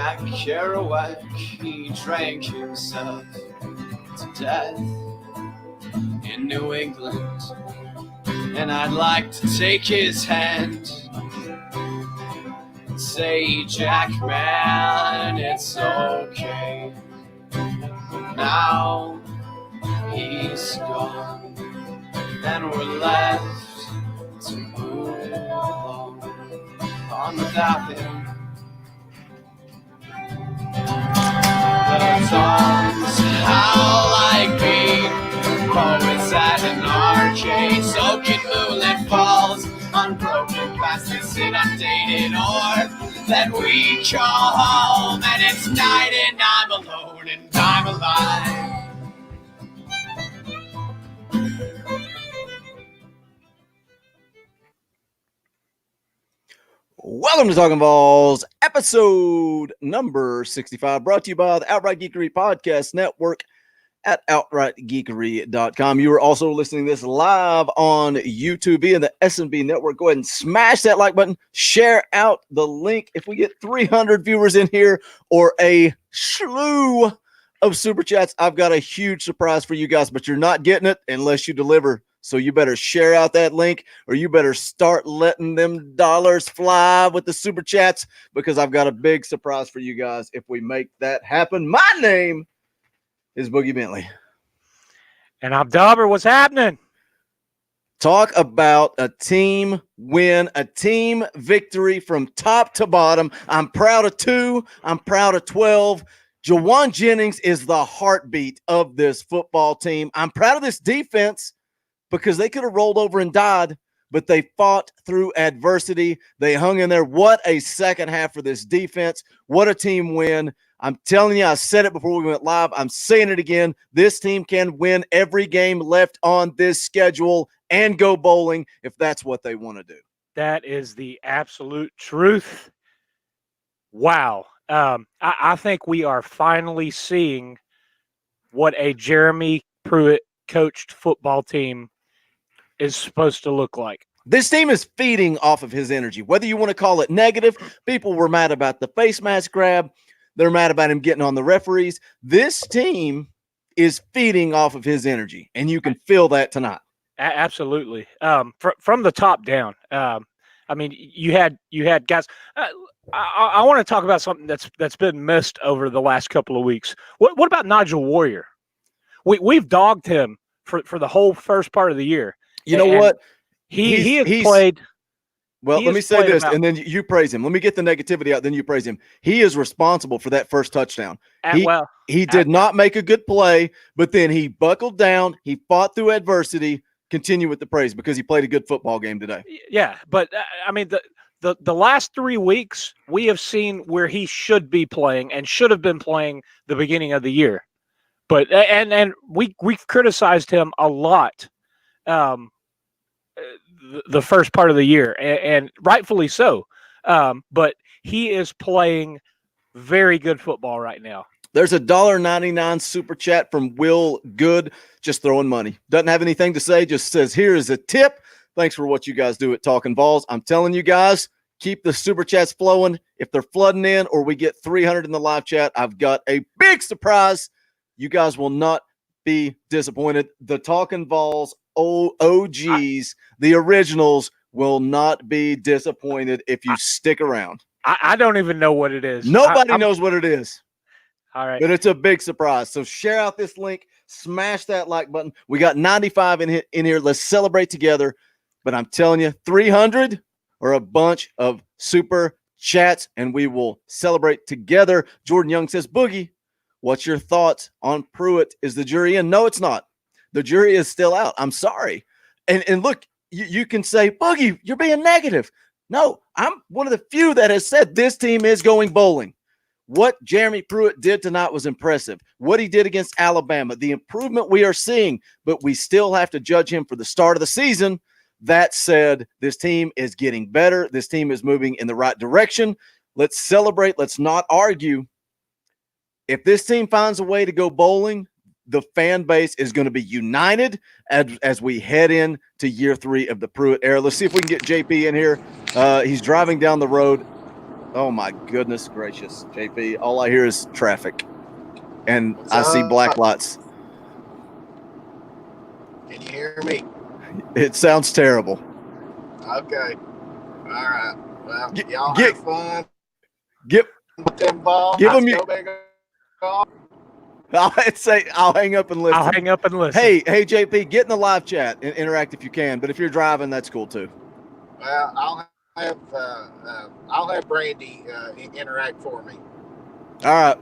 Jack Kerouac, he drank himself to death in New England. And I'd like to take his hand and say, Jack, man, it's okay. Now he's gone, and we're left to move on without him. The songs howl like beat, poets at an arcade, soaking moonlit falls, unbroken past this inundated orb that we call home, and it's night and I'm alone and I'm alive. Welcome to Talkin VAWLS, episode number 65, brought to you by the Outright Geekery Podcast Network at outrightgeekery.com. You are also listening to this live on YouTube via the S&B Network. Go ahead and smash that like button. Share out the link. If we get 300 viewers in here or a slew of super chats, I've got a huge surprise for you guys, but you're not getting it unless you deliver. So you better share out that link, or you better start letting them dollars fly with the super chats, because I've got a big surprise for you guys if we make that happen. My name is Boogie Bentley. And I'm Dauber. What's happening? Talk about a team win, a team victory from top to bottom. I'm proud of 2. I'm proud of 12. Jawan Jennings is the heartbeat of this football team. I'm proud of this defense, because they could have rolled over and died, but they fought through adversity. They hung in there. What a second half for this defense. What a team win. I'm telling you, I said it before we went live. I'm saying it again. This team can win every game left on this schedule and go bowling if that's what they want to do. That is the absolute truth. Wow. I think we are finally seeing what a Jeromy Pruitt coached football team is supposed to look like. This team is feeding off of his energy. Whether you want to call it negative, people were mad about the face mask grab. They're mad about him getting on the referees. This team is feeding off of his energy, and you can feel that tonight. Absolutely. From the top down. I mean, you had guys. I want to talk about something that's been missed over the last couple of weeks. What about Nigel Warrior? We've dogged him for the whole first part of the year. You know what? He has played. Well, let me say this, and then you praise him. Let me get the negativity out, then you praise him. He is responsible for that first touchdown. He did not make a good play, but then he buckled down. He fought through adversity. Continue with the praise, because he played a good football game today. Yeah, but I mean, the last 3 weeks, we have seen where he should be playing and should have been playing the beginning of the year. But and we've criticized him a lot. The first part of the year, and rightfully so. But he is playing very good football right now. There's a $1.99 super chat from Will Good, just throwing money. Doesn't have anything to say, just says, here is a tip. Thanks for what you guys do at Talkin VAWLS. I'm telling you guys, keep the super chats flowing. If they're flooding in or we get 300 in the live chat, I've got a big surprise. You guys will not be disappointed. The Talkin VAWLS OGs, the originals, will not be disappointed if you stick around. I don't even know what it is. Nobody knows what it is. All right. But it's a big surprise. So share out this link. Smash that like button. We got 95 in here. Let's celebrate together. But I'm telling you, 300 or a bunch of super chats, and we will celebrate together. Jordan Young says, Boogie, what's your thoughts on Pruitt? Is the jury in? No, it's not. The jury is still out. I'm sorry. And look, you can say, Boogie, you're being negative. No, I'm one of the few that has said this team is going bowling. What Jeromy Pruitt did tonight was impressive. What he did against Alabama, the improvement we are seeing, but we still have to judge him for the start of the season. That said, this team is getting better. This team is moving in the right direction. Let's celebrate. Let's not argue. If this team finds a way to go bowling, the fan base is going to be united as we head in to year 3 of the Pruitt era. Let's see if we can get JP in here. He's driving down the road. Oh my goodness gracious, JP! All I hear is traffic, and What's I see up? black lights. Can you hear me? It sounds terrible. Okay. All right. Well, Get- y'all get- have fun Give with them balls. give 'em Let's your- go big golf. I'll hang up and listen. I'll hang up and listen. Hey, JP, get in the live chat and interact if you can. But if you're driving, that's cool too. Well, I'll have Brandy interact for me. All right.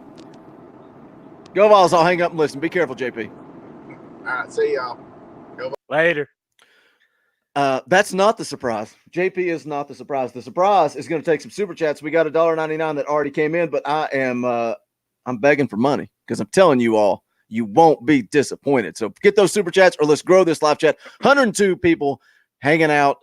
Go Vols. I'll hang up and listen. Be careful, JP. All right. See y'all. Later. That's not the surprise. JP is not the surprise. The surprise is going to take some super chats. We got $1.99 that already came in, but I'm begging for money because I'm telling you all, you won't be disappointed. So get those super chats or let's grow this live chat. 102 people hanging out.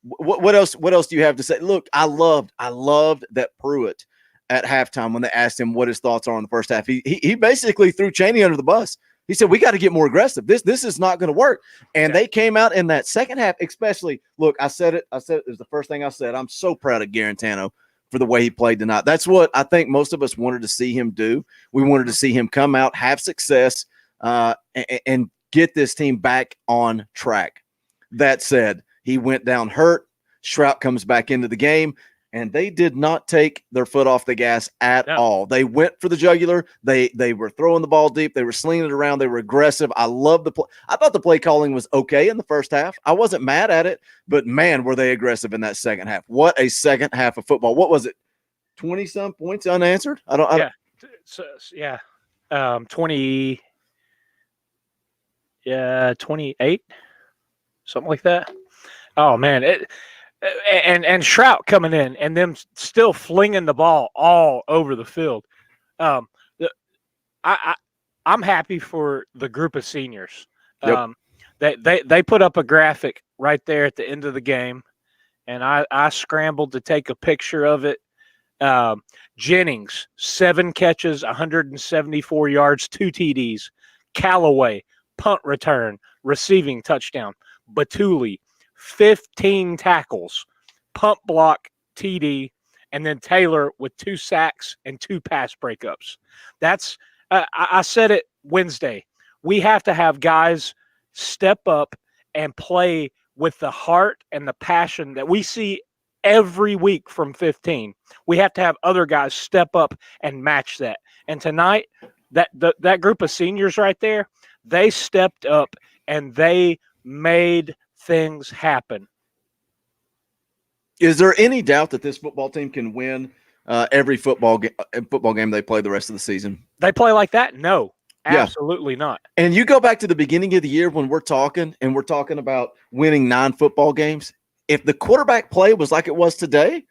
What else do you have to say? Look, I loved that Pruitt at halftime when they asked him what his thoughts are on the first half. He basically threw Chaney under the bus. He said, we got to get more aggressive. This is not going to work. And they came out in that second half, especially. Look, I said it was the first thing I said. I'm so proud of Garantano for the way he played tonight. That's what I think most of us wanted to see him do. We wanted to see him come out, have success, and get this team back on track. That said, he went down hurt. Strout comes back into the game. And they did not take their foot off the gas at all. They went for the jugular. They were throwing the ball deep. They were slinging it around. They were aggressive. I love the play. I thought the play calling was okay in the first half. I wasn't mad at it, but man, were they aggressive in that second half. What a second half of football. What was it? 20-some points unanswered? I don't. 28, something like that. Oh man, and Strout coming in and them still flinging the ball all over the field. I'm happy for the group of seniors. Yep. They put up a graphic right there at the end of the game, and I scrambled to take a picture of it. Jennings, 7 catches, 174 yards, 2 TDs. Callaway, punt return, receiving touchdown. Batuli, 15 tackles, punt block, TD, and then Taylor with 2 sacks and 2 pass breakups. That's I said it Wednesday. We have to have guys step up and play with the heart and the passion that we see every week from 15. We have to have other guys step up and match that. And tonight, that group of seniors right there, they stepped up and they made things happen. Is there any doubt that this football team can win every football game they play the rest of the season? They play like that? No, absolutely not. And you go back to the beginning of the year when we're talking about winning 9 football games. If the quarterback play was like it was today,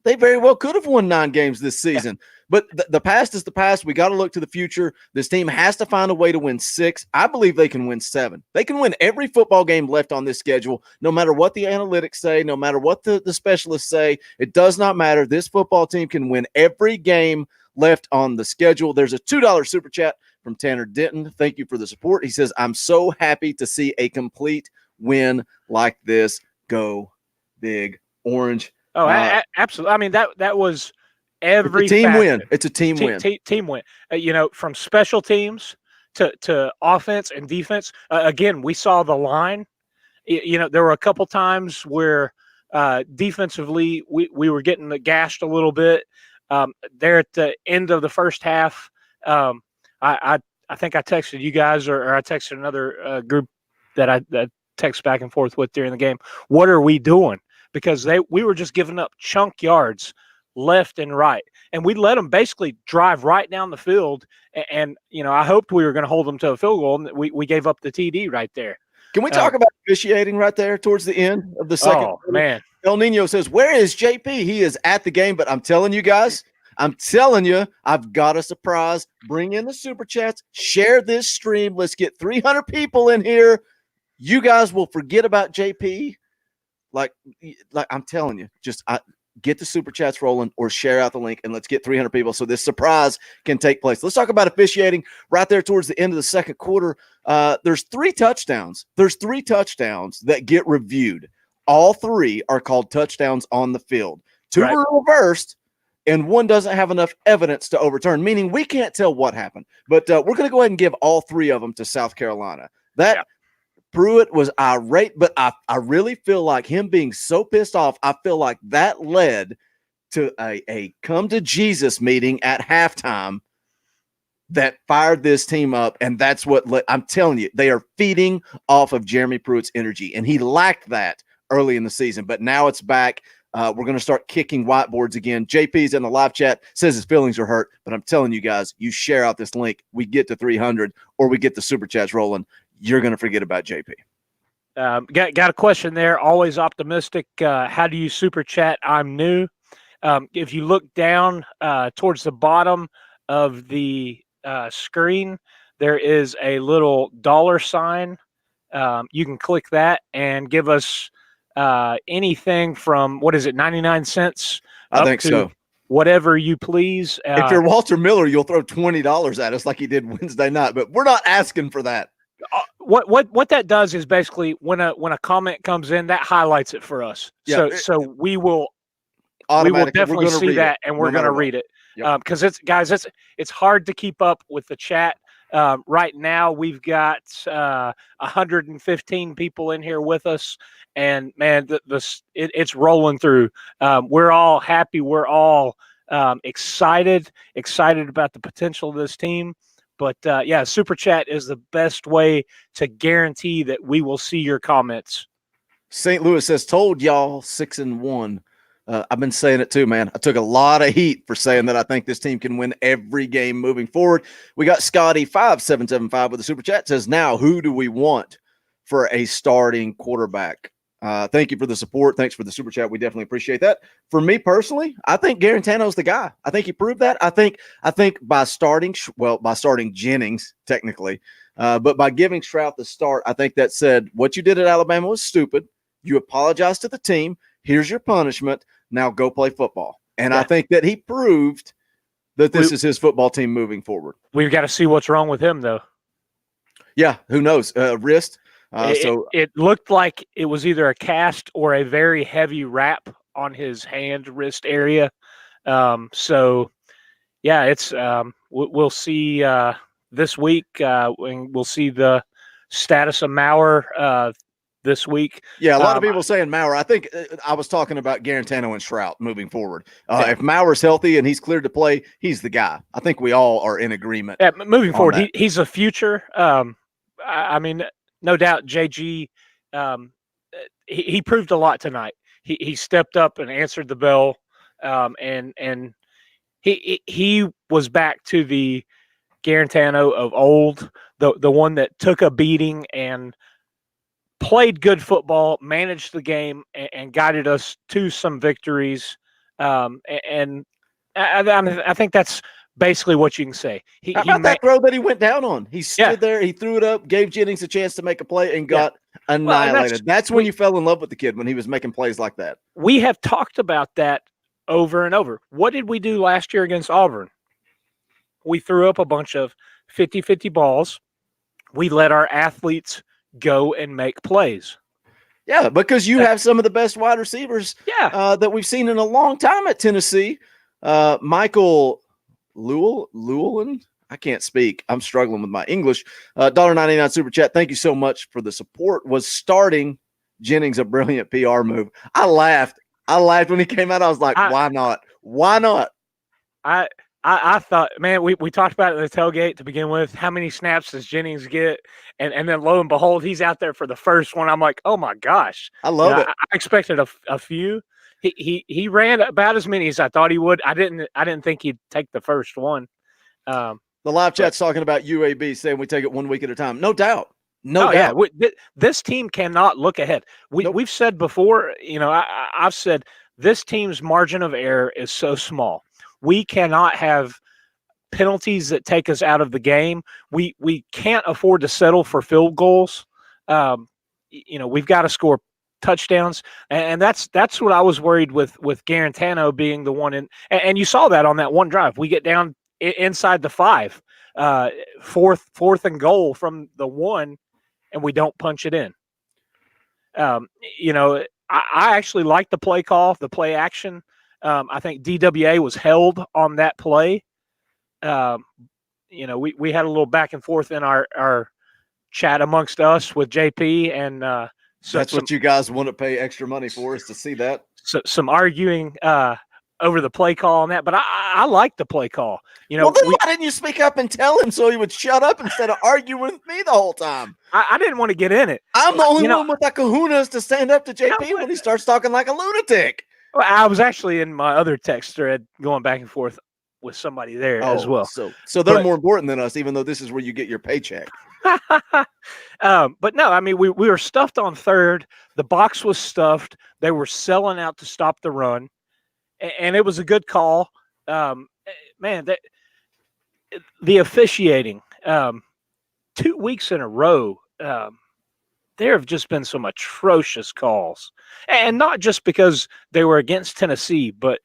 they very well could have won 9 games this season. Yeah. But the past is the past. We got to look to the future. This team has to find a way to win 6. I believe they can win 7. They can win every football game left on this schedule, no matter what the analytics say, no matter what the specialists say. It does not matter. This football team can win every game left on the schedule. There's a $2 super chat from Tanner Denton. Thank you for the support. He says, I'm so happy to see a complete win like this. Go Big Orange. Oh, absolutely. I mean, that was every team facet. win. It's a team win. Team win. From special teams to offense and defense. Again, we saw the line. There were a couple times where defensively we were getting gashed a little bit. There at the end of the first half, I think I texted you guys or I texted another group that I text back and forth with during the game. What are we doing? Because we were just giving up chunk yards left and right. And we let them basically drive right down the field. And I hoped we were going to hold them to a field goal, and we gave up the TD right there. Can we talk about officiating right there towards the end of the second? Oh, man. El Nino says, where is JP? He is at the game, but I'm telling you guys, I've got a surprise. Bring in the super chats. Share this stream. Let's get 300 people in here. You guys will forget about JP. Like I'm telling you, just get the super chats rolling or share out the link, and let's get 300 people so this surprise can take place. Let's talk about officiating right there towards the end of the second quarter. There's 3 touchdowns. There's 3 touchdowns that get reviewed. All 3 are called touchdowns on the field. 2 were reversed, and one doesn't have enough evidence to overturn, meaning we can't tell what happened. But we're going to go ahead and give all three of them to South Carolina. That Pruitt was irate, but I really feel like him being so pissed off, I feel like that led to a come to Jesus meeting at halftime that fired this team up. And that's what I'm telling you, they are feeding off of Jeromy Pruitt's energy. And he lacked that early in the season, but now it's back. We're going to start kicking whiteboards again. JP's in the live chat, says his feelings are hurt, but I'm telling you guys, you share out this link, we get to 300 or we get the super chats rolling. You're going to forget about JP. Got a question there. Always optimistic. How do you super chat? I'm new. If you look down towards the bottom of the screen, there is a little $sign. You can click that and give us anything from, what is it, 99 cents? I think so. Whatever you please. If you're Walter Miller, you'll throw $20 at us like he did Wednesday night, but we're not asking for that. What that does is basically when a comment comes in, that highlights it for us. Yeah, so we will definitely see that, and we're going to read it. Because it's hard to keep up with the chat. Right now we've got 115 people in here with us, and man, it's rolling through. We're all happy. We're all excited about the potential of this team. But yeah, super chat is the best way to guarantee that we will see your comments. St. Louis says, told y'all 6-1. I've been saying it too, man. I took a lot of heat for saying that I think this team can win every game moving forward. We got Scotty 5775 with a super chat, says, now who do we want for a starting quarterback? Thank you for the support. Thanks for the super chat. We definitely appreciate that. For me personally, I think Garantano's the guy. I think he proved that. I think by starting Jennings technically, but by giving Stroud the start, I think that said what you did at Alabama was stupid. You apologized to the team. Here's your punishment. Now go play football. And I think that he proved that this is his football team moving forward. We've got to see what's wrong with him, though. Yeah, who knows? Wrist. It looked like it was either a cast or a very heavy wrap on his hand wrist area. So, yeah, it's we'll see this week. We'll see the status of Maurer this week. Yeah, a lot of people saying Maurer. I think I was talking about Garantano and Stroud moving forward. If Maurer's healthy and he's cleared to play, he's the guy. I think we all are in agreement. Yeah, moving forward, he's a future. I mean, no doubt, JG. He proved a lot tonight. He stepped up and answered the bell, and he was back to the Garantano of old, the one that took a beating and played good football, managed the game, and guided us to some victories. And I think that's basically what you can say. How about that throw that he went down on? He stood there, he threw it up, gave Jennings a chance to make a play, and got annihilated. Well, that's when you fell in love with the kid, when he was making plays like that. We have talked about that over and over. What did we do last year against Auburn? We threw up a bunch of 50-50 balls. We let our athletes go and make plays. Yeah, because you have some of the best wide receivers that we've seen in a long time at Tennessee. Michael Llewellyn, I can't speak. I'm struggling with my English. $1.99 super chat. Thank you so much for the support. Was starting Jennings a brilliant PR move? I laughed when he came out. I was like, why not? Why not? I thought, man, we talked about it at the tailgate to begin with. How many snaps does Jennings get? And then lo and behold, he's out there for the first one. I'm like, oh my gosh. I love it. I expected a few. He ran about as many as I thought he would. I didn't think he'd take the first one. The live chat's talking about UAB, saying we take it 1 week at a time. No doubt. No doubt. Yeah. This team cannot look ahead. We've said before, I've said this team's margin of error is so small. We cannot have penalties that take us out of the game. We can't afford to settle for field goals. We've got to score touchdowns, and that's what I was worried with Garantano being the one in. And you saw that on that one drive. We get down inside the 5, fourth and goal from the 1, and we don't punch it in. I actually like the play call, the play action. I think DWA was held on that play. We had a little back and forth in our chat amongst us with JP, and That's what you guys want to pay extra money for, is to see that. Some arguing over the play call on that, but I like the play call. Well, then why didn't you speak up and tell him so he would shut up instead of arguing with me the whole time? I didn't want to get in it. I'm the only one with that kahunas to stand up to JP when he starts talking like a lunatic. Well, I was actually in my other text thread going back and forth with somebody there as well. So they're more important than us, even though this is where you get your paycheck. But no, I mean, we were stuffed on third. The box was stuffed. They were selling out to stop the run, and it was a good call. Man, the officiating, 2 weeks in a row, there have just been some atrocious calls, and not just because they were against Tennessee, but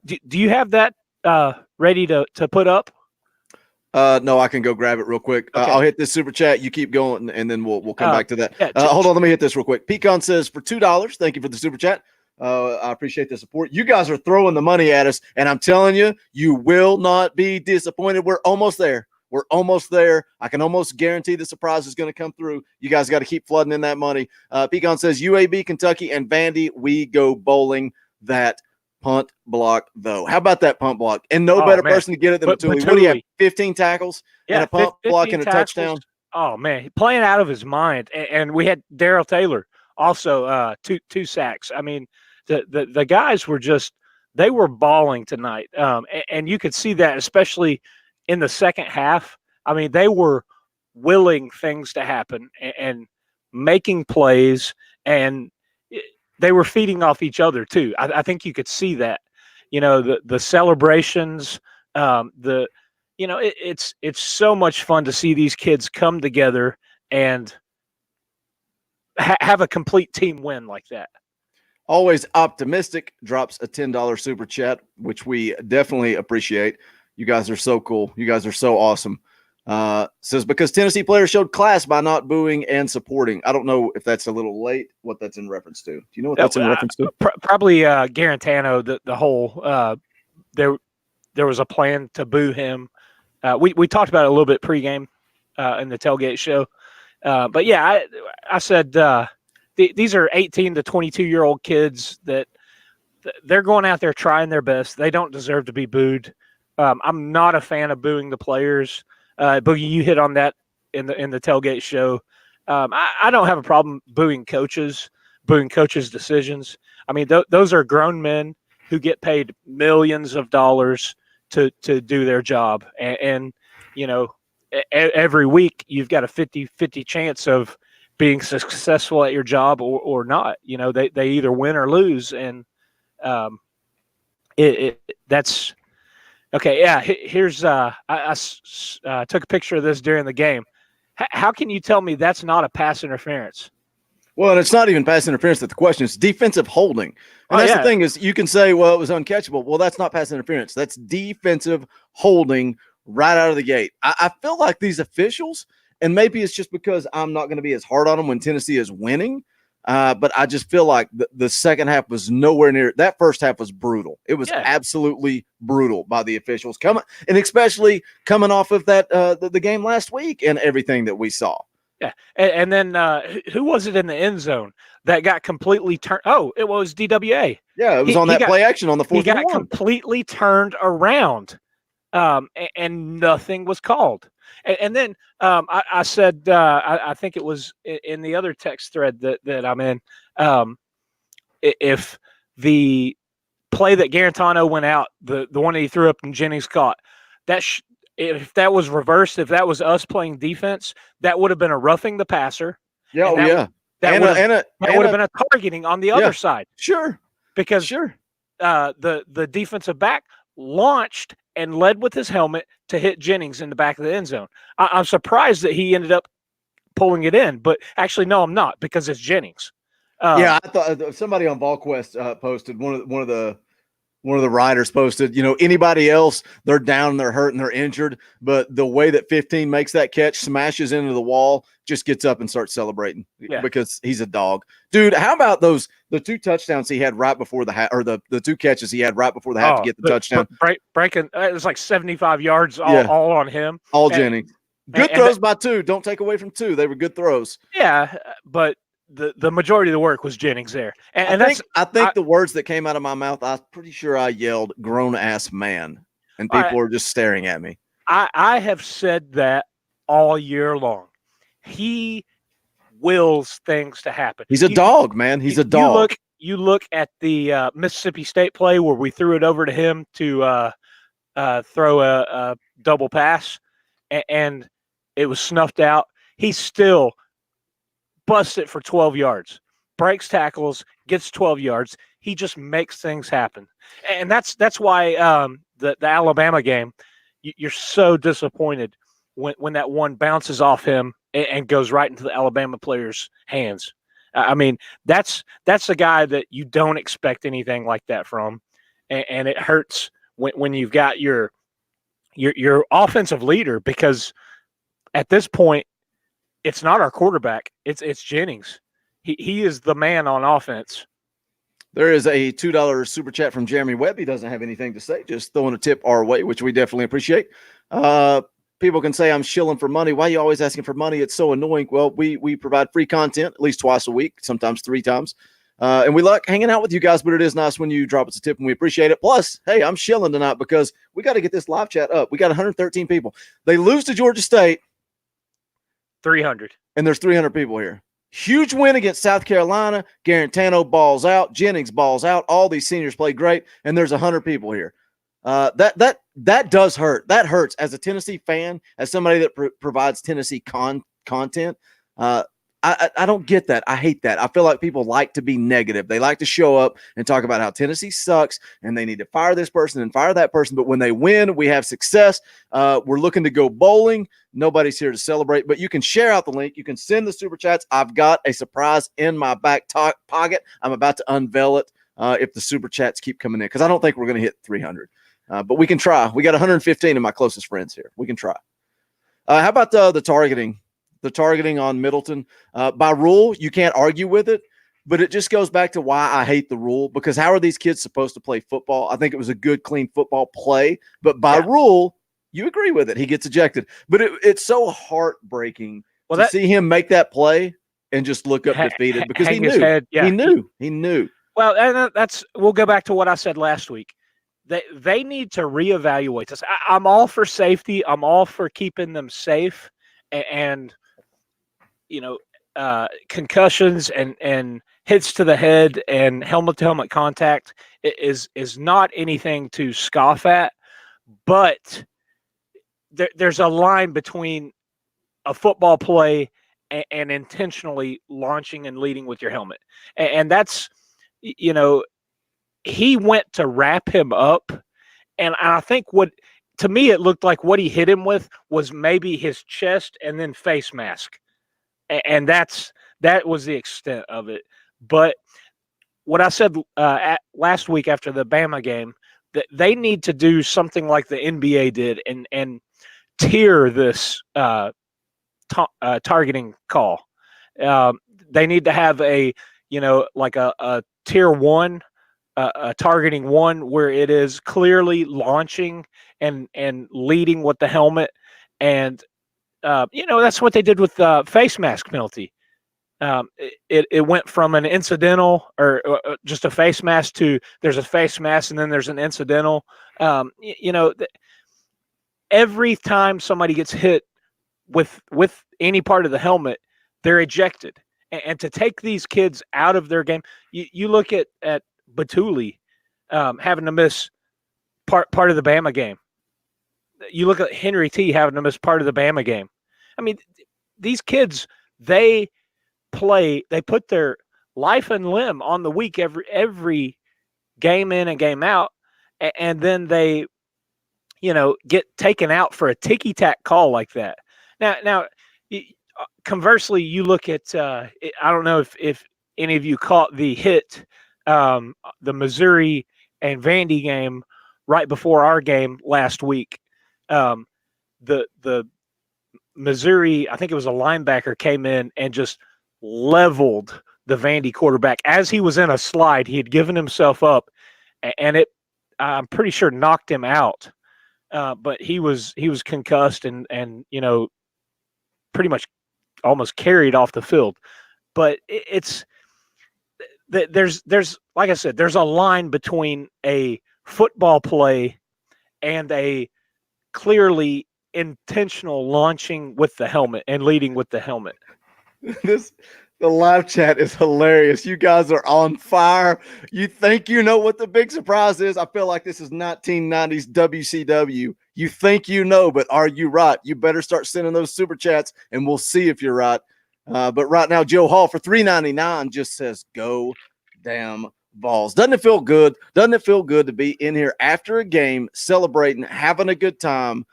do you have that ready to put up? No, I can go grab it real quick. Okay. I'll hit this super chat. You keep going, and then we'll come back to that. Yeah, hold on, let me hit this real quick. Pecan says for $2. Thank you for the super chat. I appreciate the support. You guys are throwing the money at us, and I'm telling you, you will not be disappointed. We're almost there. We're almost there. I can almost guarantee the surprise is going to come through. You guys got to keep flooding in that money. Pecan says UAB, Kentucky, and Vandy, we go bowling. That punt block, though. How about that punt block? And no better person to get it than Matuli. What do you have? 15 tackles and a punt block and a touchdown. Oh man, playing out of his mind. And we had Darrell Taylor also two sacks. I mean, the guys were they were balling tonight. And you could see that, especially in the second half. I mean, they were willing things to happen and making plays, and they were feeding off each other too. I think you could see that, the celebrations, it's so much fun to see these kids come together and have a complete team win like that. Always optimistic drops a $10 super chat, which we definitely appreciate. You guys are so cool. You guys are so awesome. Says because Tennessee players showed class by not booing and supporting. I don't know if that's a little late, what that's in reference to. Do you know what that's in reference to? Probably Garantano, the whole there was a plan to boo him. We talked about it a little bit pregame in the tailgate show. But yeah, I said these are 18 to 22-year-old kids that they're going out there trying their best. They don't deserve to be booed. I'm not a fan of booing the players. Boogie, you hit on that in the tailgate show. I don't have a problem booing coaches decisions. I mean, those are grown men who get paid millions of dollars to do their job. And every week you've got a 50-50 chance of being successful at your job or not. They either win or lose. And that's okay. Yeah. Here's I took a picture of this during the game. How can you tell me that's not a pass interference? Well, and it's not even pass interference that the question is defensive holding. And that's the thing is you can say, well, it was uncatchable. Well, that's not pass interference. That's defensive holding right out of the gate. I feel like these officials, and maybe it's just because I'm not going to be as hard on them when Tennessee is winning, but I just feel like the second half was nowhere near. That first half was brutal. It was absolutely brutal by the officials, and especially coming off of that the game last week and everything that we saw. Yeah, and then who was it in the end zone that got completely turned? Oh, it was DWA. Yeah, it was on that play action on the fourth. He got completely turned around, and nothing was called. And then I said, I think it was in the other text thread that I'm in, if the play that Garantano went out, the one that he threw up and Jennings caught, if that was reversed, if that was us playing defense, that would have been a roughing the passer. Yeah, that would have been a targeting on the other side. Sure, because the defensive back launched and led with his helmet to hit Jennings in the back of the end zone. I'm surprised that he ended up pulling it in, but actually, no, I'm not, because it's Jennings. I thought somebody on VolQuest posted one of the One of the writers posted, anybody else, they're down, they're hurt, and they're injured. But the way that 15 makes that catch, smashes into the wall, just gets up and starts celebrating because he's a dog. Dude, how about the 2 touchdowns he had right before the half, or the 2 catches he had right before the half to get the touchdown? Breaking, it was like 75 yards all on him. All Jennings. Good throws by 2. Don't take away from 2. They were good throws. Yeah, but the majority of the work was Jennings there. And I think the words that came out of my mouth, I'm pretty sure I yelled grown ass man, and people were just staring at me. I have said that all year long. He wills things to happen. He's a dog, man. He's a dog. You look at the Mississippi State play where we threw it over to him to throw a double pass, and it was snuffed out. He still busts it for 12 yards, breaks tackles, gets 12 yards. He just makes things happen. And that's why the Alabama game, you're so disappointed when that one bounces off him and goes right into the Alabama player's hands. I mean, that's the guy that you don't expect anything like that from. And it hurts when you've got your offensive leader, because at this point, it's not our quarterback. It's Jennings. He is the man on offense. There is a $2 super chat from Jeromy Webb. He doesn't have anything to say, just throwing a tip our way, which we definitely appreciate. People can say I'm shilling for money. Why are you always asking for money? It's so annoying. Well, we provide free content at least twice a week, sometimes 3 times. And we like hanging out with you guys, but it is nice when you drop us a tip, and we appreciate it. Plus, hey, I'm shilling tonight because we got to get this live chat up. We got 113 people. They lose to Georgia State. 300. And there's 300 people here. Huge win against South Carolina. Garantano balls out. Jennings balls out. All these seniors play great, and there's 100 people here. That does hurt. That hurts as a Tennessee fan, as somebody that provides Tennessee content. I don't get that. I hate that. I feel like people like to be negative. They like to show up and talk about how Tennessee sucks and they need to fire this person and fire that person. But when they win, we have success. We're looking to go bowling. Nobody's here to celebrate, but you can share out the link. You can send the super chats. I've got a surprise in my back pocket. I'm about to unveil it if the super chats keep coming in, because I don't think we're going to hit 300. But we can try. We got 115 of my closest friends here. We can try. How about the targeting? The targeting on Middleton. By rule, you can't argue with it, but it just goes back to why I hate the rule, because how are these kids supposed to play football? I think it was a good, clean football play, but by rule, you agree with it. He gets ejected. But it's so heartbreaking to see him make that play and just look up defeated, because he knew. He knew. Well, and we'll go back to what I said last week. They need to reevaluate this. I'm all for safety. I'm all for keeping them safe, and concussions and hits to the head and helmet-to-helmet contact is not anything to scoff at, but there's a line between a football play and intentionally launching and leading with your helmet. And that's, he went to wrap him up, and I think to me, it looked like what he hit him with was maybe his chest and then face mask. And that was the extent of it. But what I said last week after the Bama game, that they need to do something like the NBA did and tier this targeting call. They need to have a tier 1, a targeting 1, where it is clearly launching and leading with the helmet. And that's what they did with the face mask penalty. It went from an incidental or just a face mask to there's a face mask and then there's an incidental. Every time somebody gets hit with any part of the helmet, they're ejected. And to take these kids out of their game, you look at Batuli having to miss part of the Bama game. You look at Henry T having to miss part of the Bama game. I mean, these kids, they put their life and limb on the week every game in and game out, and then they, get taken out for a ticky-tack call like that. Now, conversely, you look at I don't know if any of you caught the hit, the Missouri and Vandy game right before our game last week. The Missouri, I think it was a linebacker, came in and just leveled the Vandy quarterback as he was in a slide. He had given himself up, and I'm pretty sure knocked him out. But he was concussed and pretty much almost carried off the field. But there's like I said, there's a line between a football play and a clearly intentional launching with the helmet and leading with the helmet. The live chat is hilarious. You guys are on fire. You think you know what the big surprise is? I feel like this is 1990s WCW. You think you know, but are you right? You better start sending those super chats, and we'll see if you're right. But right now, Joe Hall for $3.99 just says, "Go damn Vols." Doesn't it feel good? Doesn't it feel good to be in here after a game, celebrating, having a good time,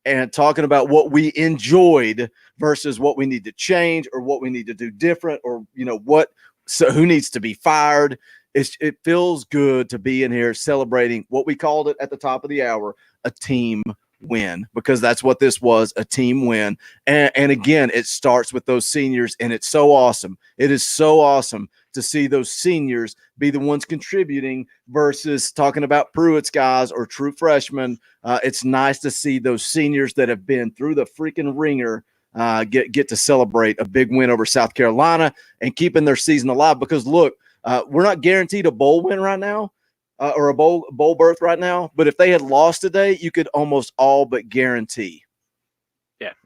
and talking about what we enjoyed versus what we need to change or what we need to do different, or who needs to be fired. It feels good to be in here celebrating what we called it at the top of the hour, a team win, because that's what this was, a team win. And again, it starts with those seniors, and it's so awesome. It is so awesome to see those seniors be the ones contributing versus talking about Pruitt's guys or true freshmen. It's nice to see those seniors that have been through the freaking ringer get to celebrate a big win over South Carolina and keeping their season alive. Because look, we're not guaranteed a bowl win right now, or a bowl berth right now. But if they had lost today, you could almost all but guarantee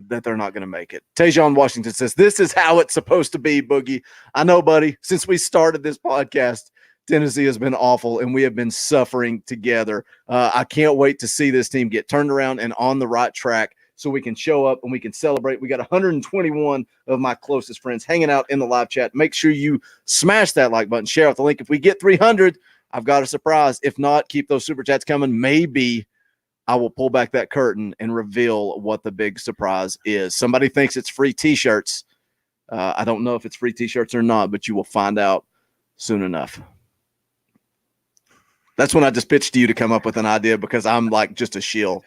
that they're not going to make it. Tajon Washington says, "This is how it's supposed to be, Boogie." I know, buddy. Since we started this podcast, Tennessee has been awful, and we have been suffering together. I can't wait to see this team get turned around and on the right track so we can show up and we can celebrate. We got 121 of my closest friends hanging out in the live chat. Make sure you smash that like button, share out the link. If we get 300, I've got a surprise. If not, keep those super chats coming. Maybe I will pull back that curtain and reveal what the big surprise is. Somebody thinks it's free T-shirts. I don't know if it's free T-shirts or not, but you will find out soon enough. That's when I just pitched to you to come up with an idea, because I'm like just a shill.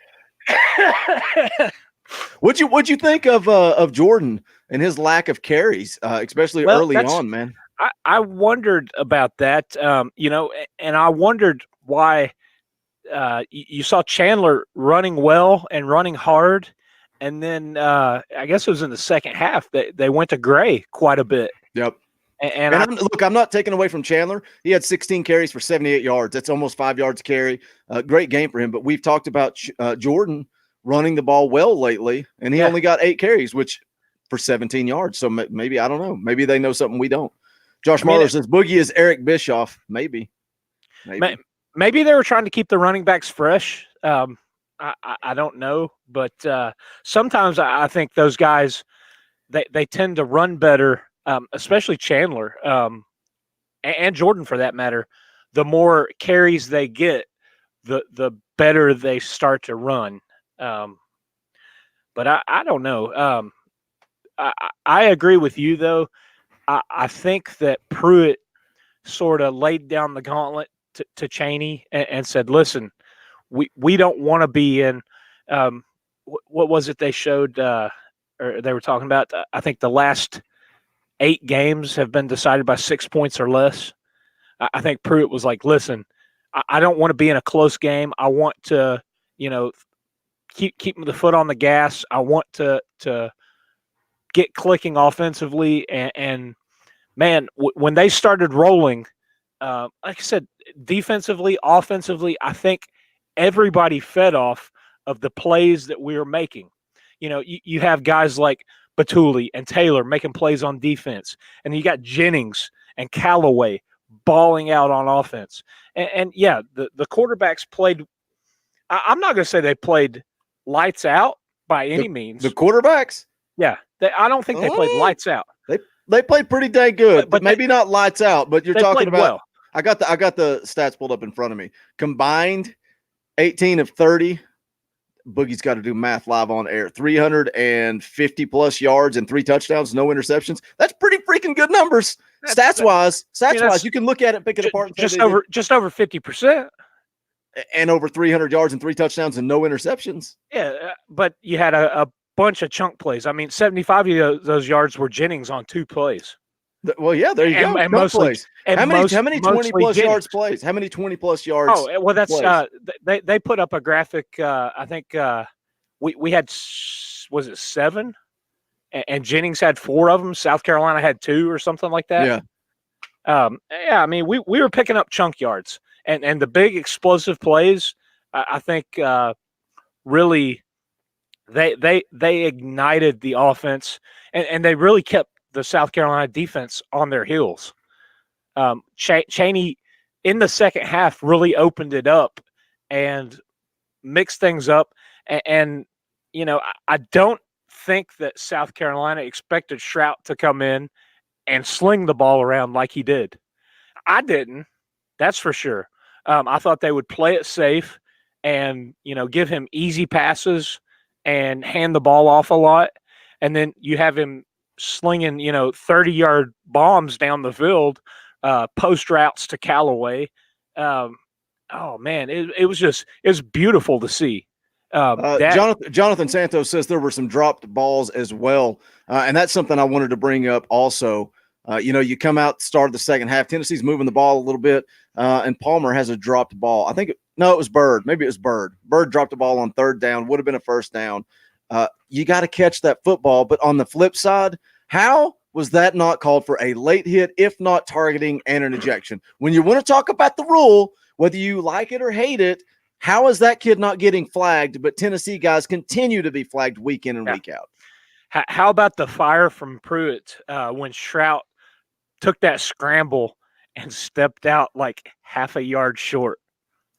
What'd you think of Jordan and his lack of carries, especially early on, man? I wondered about that, and I wondered why you saw Chandler running well and running hard, and then I guess it was in the second half that they went to Gray quite a bit. Yep. And I'm not taking away from Chandler. He had 16 carries for 78 yards. That's almost 5 yards a carry. Great game for him. But we've talked about Jordan running the ball well lately, and he only got 8 carries, which for 17 yards. So maybe, I don't know. Maybe they know something we don't. Josh Marler says Boogie is Eric Bischoff. Maybe they were trying to keep the running backs fresh. I don't know, but sometimes I think those guys they tend to run better, especially Chandler and Jordan for that matter. The more carries they get, the better they start to run. But I don't know. I agree with you though. I think that Pruitt sort of laid down the gauntlet to Chaney and said, "Listen, we don't want to be in." What was it they showed? Or they were talking about? I think the last 8 games have been decided by 6 points or less. I think Pruitt was like, "Listen, I don't want to be in a close game. I want to, keep the foot on the gas. I want to get clicking offensively." And man, when they started rolling, like I said, defensively, offensively, I think everybody fed off of the plays that we were making. You have guys like Batuli and Taylor making plays on defense, and you got Jennings and Callaway balling out on offense. And the quarterbacks played. I'm not going to say they played lights out by any means. The quarterbacks? Yeah. I don't think they played lights out. They played pretty dang good, but maybe not lights out. But you're talking about. Well. I got the stats pulled up in front of me. Combined, 18 of 30. Boogie's got to do math live on air. 350 plus yards and 3 touchdowns, no interceptions. That's pretty freaking good numbers. Stats wise, you can look at it, pick it apart. Just over 50%. and over 300 yards and 3 touchdowns and no interceptions. Yeah, but you had a bunch of chunk plays. I mean, 75 of those yards were Jennings on 2 plays. Well, yeah, there you go. And Chunk mostly, plays. and How many 20 plus Jennings. yards plays? How many 20 plus yards? Oh, well, that's plays? they put up a graphic. I think we had, was it 7, and Jennings had 4 of them. South Carolina had 2 or something like that. Yeah. Yeah. I mean, we were picking up chunk yards, and the big explosive plays. I think really they ignited the offense, and they really kept the South Carolina defense on their heels. Chaney in the second half really opened it up and mixed things up. And you know, I don't think that South Carolina expected Stroud to come in and sling the ball around like he did. I didn't. That's for sure. I thought they would play it safe and, you know, give him easy passes and hand the ball off a lot. And then you have him slinging, you know, 30-yard bombs down the field, post routes to Callaway. Oh man, it was beautiful to see. Jonathan Santos says there were some dropped balls as well, and that's something I wanted to bring up also. You know, you come out, start the second half, Tennessee's moving the ball a little bit, and Palmer has a dropped ball. I think it was Bird. Maybe it was Bird. Bird dropped the ball on 3rd down, would have been a 1st down. You got to catch that football, but on the flip side, how was that not called for a late hit, if not targeting and an ejection? When you want to talk about the rule, whether you like it or hate it, how is that kid not getting flagged, but Tennessee guys continue to be flagged week in and week out? How about the fire from Pruitt when Stroud took that scramble and stepped out like half a yard short?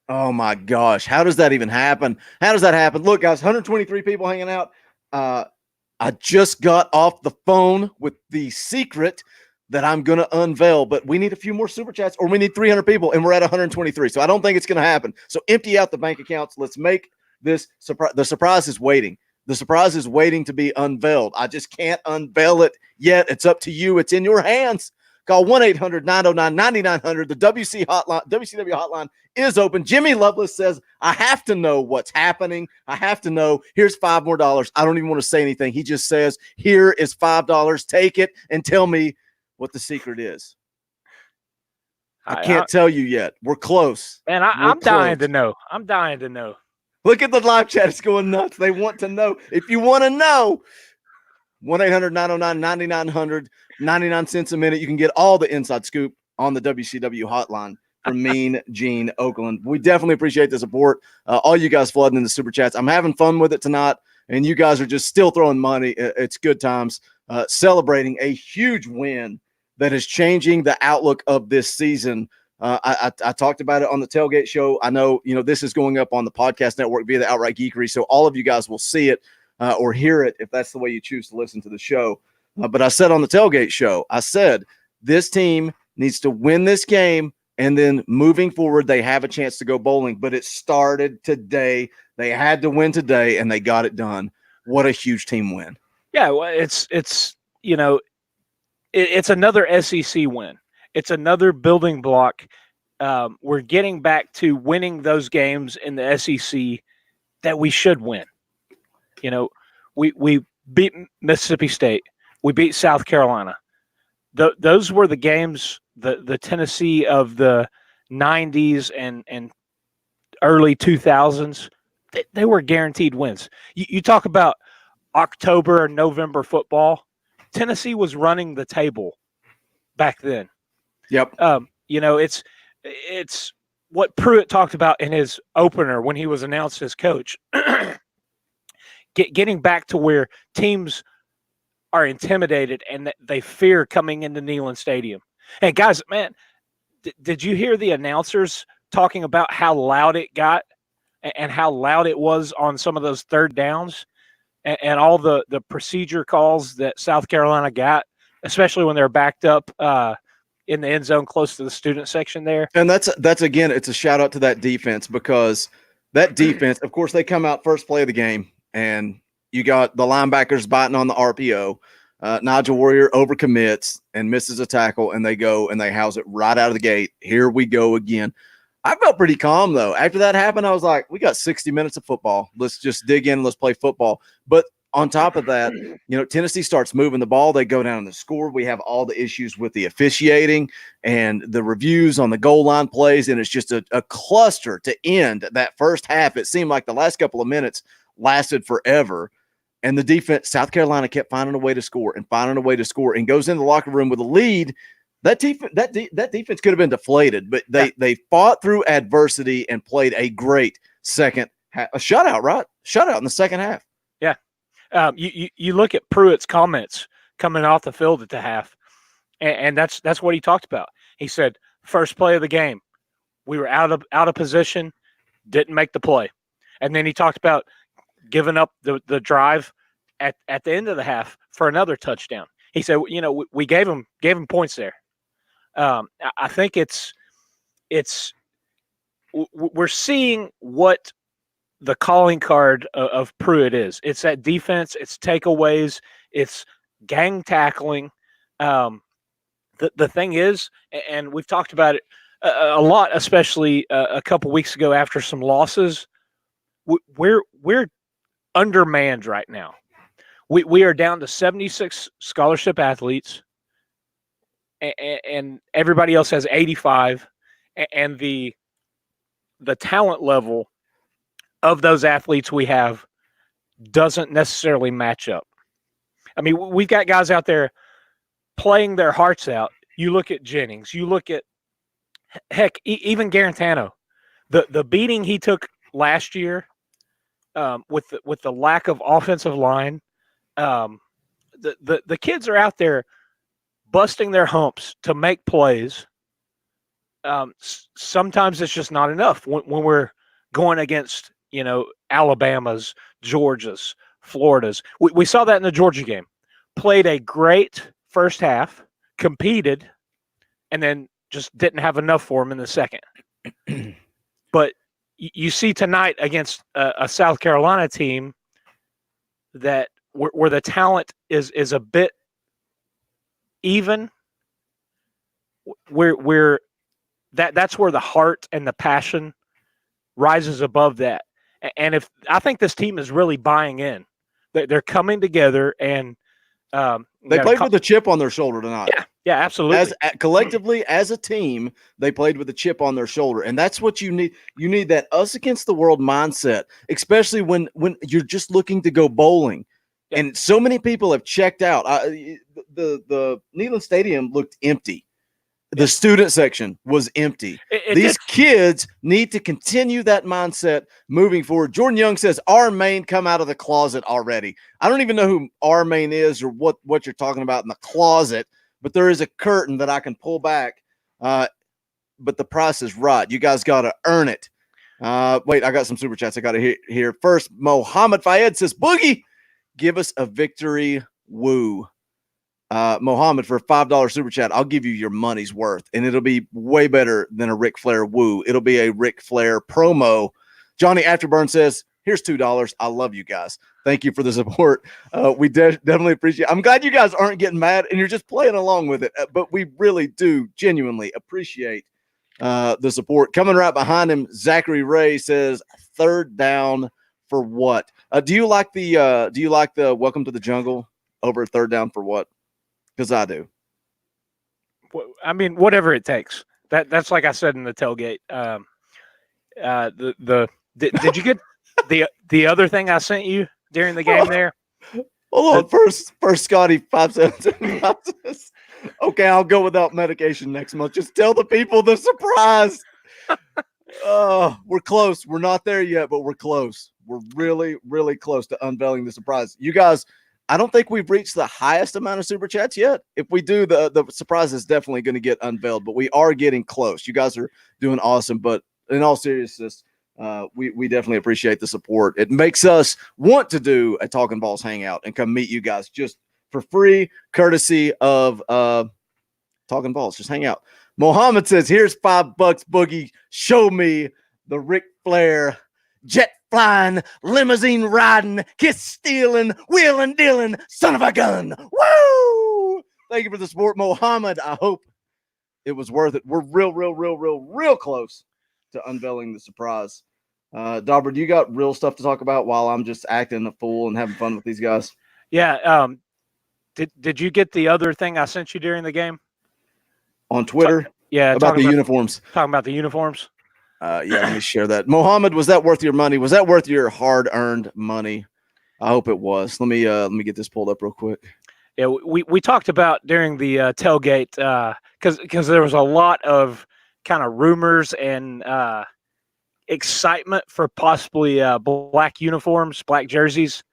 Oh, my gosh. How does that even happen? How does that happen? Look, guys, 123 people hanging out. I just got off the phone with the secret that I'm going to unveil, but we need a few more super chats, or we need 300 people, and we're at 123. So I don't think it's going to happen. So empty out the bank accounts. Let's make this surprise. The surprise is waiting. The surprise is waiting to be unveiled. I just can't unveil it yet. It's up to you. It's in your hands. Call 1-800-909-9900. The WCW hotline is open. Jimmy Lovelace says, I have to know what's happening. I have to know. Here's $5 more. I don't even want to say anything. He just says, here is $5. Take it and tell me what the secret is. I can't tell you yet. We're close. Man, I'm dying to know. I'm dying to know. Look at the live chat. It's going nuts. They want to know. If you want to know, 1-800-909-9900, 99 cents a minute. You can get all the inside scoop on the WCW hotline from Mean Gene Oakland. We definitely appreciate the support. All you guys flooding in the super chats. I'm having fun with it tonight, and you guys are just still throwing money. It's good times. Celebrating a huge win that is changing the outlook of this season. I talked about it on the tailgate show. I know, you know, this is going up on the podcast network via the Outright Geekery, so all of you guys will see it or hear it if that's the way you choose to listen to the show. But I said on the tailgate show, I said this team needs to win this game, and then moving forward, they have a chance to go bowling. But it started today. They had to win today, and they got it done. What a huge team win. Yeah, well, it's you know, it's another SEC win. It's another building block. We're getting back to winning those games in the SEC that we should win. You know, we beat Mississippi State. We beat South Carolina. Those were the games, the Tennessee of the 90s and early 2000s. They were guaranteed wins. You talk about October and November football. Tennessee was running the table back then. Yep. You know, it's what Pruitt talked about in his opener when he was announced as coach. Getting back to where teams are intimidated and that they fear coming into Neyland Stadium. Hey, guys, man, did you hear the announcers talking about how loud it got and how loud it was on some of those 3rd downs and all the procedure calls that South Carolina got, especially when they're backed up in the end zone close to the student section there? And that's again, it's a shout out to that defense, because that defense, of course, they come out first play of the game, and you got the linebackers biting on the RPO. Nigel Warrior overcommits and misses a tackle, and they go and they house it right out of the gate. Here we go again. I felt pretty calm though. After that happened, I was like, we got 60 minutes of football. Let's just dig in. Let's play football. But on top of that, Tennessee starts moving the ball. They go down in the score. We have all the issues with the officiating and the reviews on the goal line plays. And it's just a cluster to end that first half. It seemed like the last couple of minutes lasted forever. And the defense, South Carolina kept finding a way to score and goes in the locker room with a lead. That defense could have been deflated, but they fought through adversity and played a great second half. A shutout, right? Shutout in the second half. Yeah. You look at Pruitt's comments coming off the field at the half, and that's what he talked about. He said, first play of the game, we were out of position, didn't make the play. And then he talked about giving up the drive at the end of the half for another touchdown. He said, we gave him points there. I think we're seeing what the calling card of Pruitt is. It's that defense, it's takeaways, it's gang tackling. The thing is, and we've talked about it a lot, especially a couple weeks ago after some losses, we're undermanned right now. We are down to 76 scholarship athletes, and everybody else has 85, and the talent level of those athletes we have doesn't necessarily match up. I mean, we've got guys out there playing their hearts out. You look at Jennings, you look at, heck, even Garantano, the beating he took last year with the lack of offensive line. The kids are out there busting their humps to make plays. Sometimes it's just not enough when we're going against, Alabama's, Georgia's, Florida's. We saw that in the Georgia game. Played a great first half, competed, and then just didn't have enough for them in the second. But you see tonight against a South Carolina team that where the talent is a bit even, where that's where the heart and the passion rises above that. And if I think this team is really buying in, they're coming together and they played with a chip on their shoulder tonight. Yeah, absolutely. Collectively, as a team, they played with a chip on their shoulder, and that's what you need. You need that us against the world mindset, especially when you're just looking to go bowling. Yeah. And so many people have checked out. The Neyland Stadium looked empty. The student section was empty. These kids need to continue that mindset moving forward. Jordan Young says, our main come out of the closet already. I don't even know who our main is or what you're talking about in the closet, but there is a curtain that I can pull back. But the price is right. You guys got to earn it. Wait, I got some super chats I got to hear here. First, Mohammed Fayed says, Boogie, give us a victory woo. Mohammed, for a $5 super chat, I'll give you your money's worth, and it'll be way better than a Ric Flair woo. It'll be a Ric Flair promo. Johnny Afterburn says, here's $2. I love you guys. Thank you for the support. We definitely appreciate it. I'm glad you guys aren't getting mad and you're just playing along with it, but we really do genuinely appreciate the support. Coming right behind him, Zachary Ray says, third down for what? Do you like the Welcome to the Jungle over third down for what? Because I do. I mean, whatever it takes. That's like I said in the tailgate. Did you get the other thing I sent you during the game there? Hold on. First, Scotty 577. Okay, I'll go without medication next month. Just tell the people the surprise. We're close. We're not there yet, but we're close. We're really, really close to unveiling the surprise. You guys, I don't think we've reached the highest amount of super chats yet. If we do, the surprise is definitely going to get unveiled, but we are getting close. You guys are doing awesome, but in all seriousness, we definitely appreciate the support. It makes us want to do a Talkin VAWLS hangout and come meet you guys just for free, courtesy of Talkin VAWLS. Just hang out. Mohammed says, here's $5, Boogie. Show me the Ric Flair jet flying, limousine riding, kiss stealing, wheeling dealing, son of a gun. Woo! Thank you for the support, Mohammed. I hope it was worth it. We're real close to unveiling the surprise. Dauber, do you got real stuff to talk about while I'm just acting a fool and having fun with these guys? Yeah. Did you get the other thing I sent you during the game? On Twitter? About the uniforms. Talking about the uniforms. Yeah, let me share that. Mohammed, was that worth your money? Was that worth your hard-earned money? I hope it was. Let me get this pulled up real quick. Yeah, we talked about during the tailgate because there was a lot of kind of rumors and excitement for possibly black uniforms, black jerseys,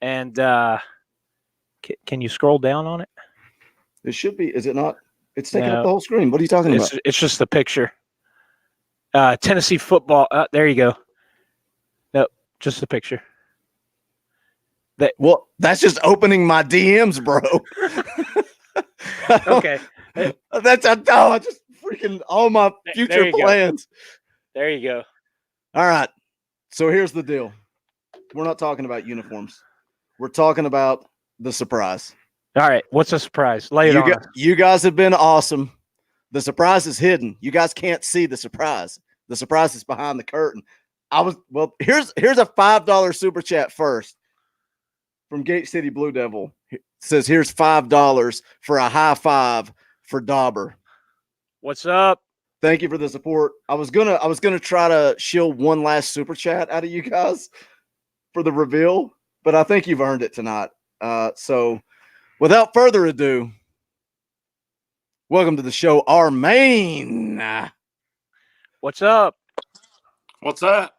and can you scroll down on it? It should be. Is it not? It's taking up the whole screen. What are you talking about? It's just the picture. Tennessee football. There you go. Nope, just the picture. Well, that's just opening my DMs, bro. Okay. That's just freaking all my future plans. There you go. All right. So here's the deal. We're not talking about uniforms. We're talking about the surprise. All right. What's the surprise? Lay it on us. You guys have been awesome. The surprise is hidden. You guys can't see the surprise. The surprise is behind the curtain. Here's a $5 super chat first from Gate City Blue Devil. It says here's $5 for a high five for Dauber. What's up? Thank you for the support. I was gonna try to shill one last super chat out of you guys for the reveal, but I think you've earned it tonight. So without further ado, welcome to the show, our main. What's up? What's up?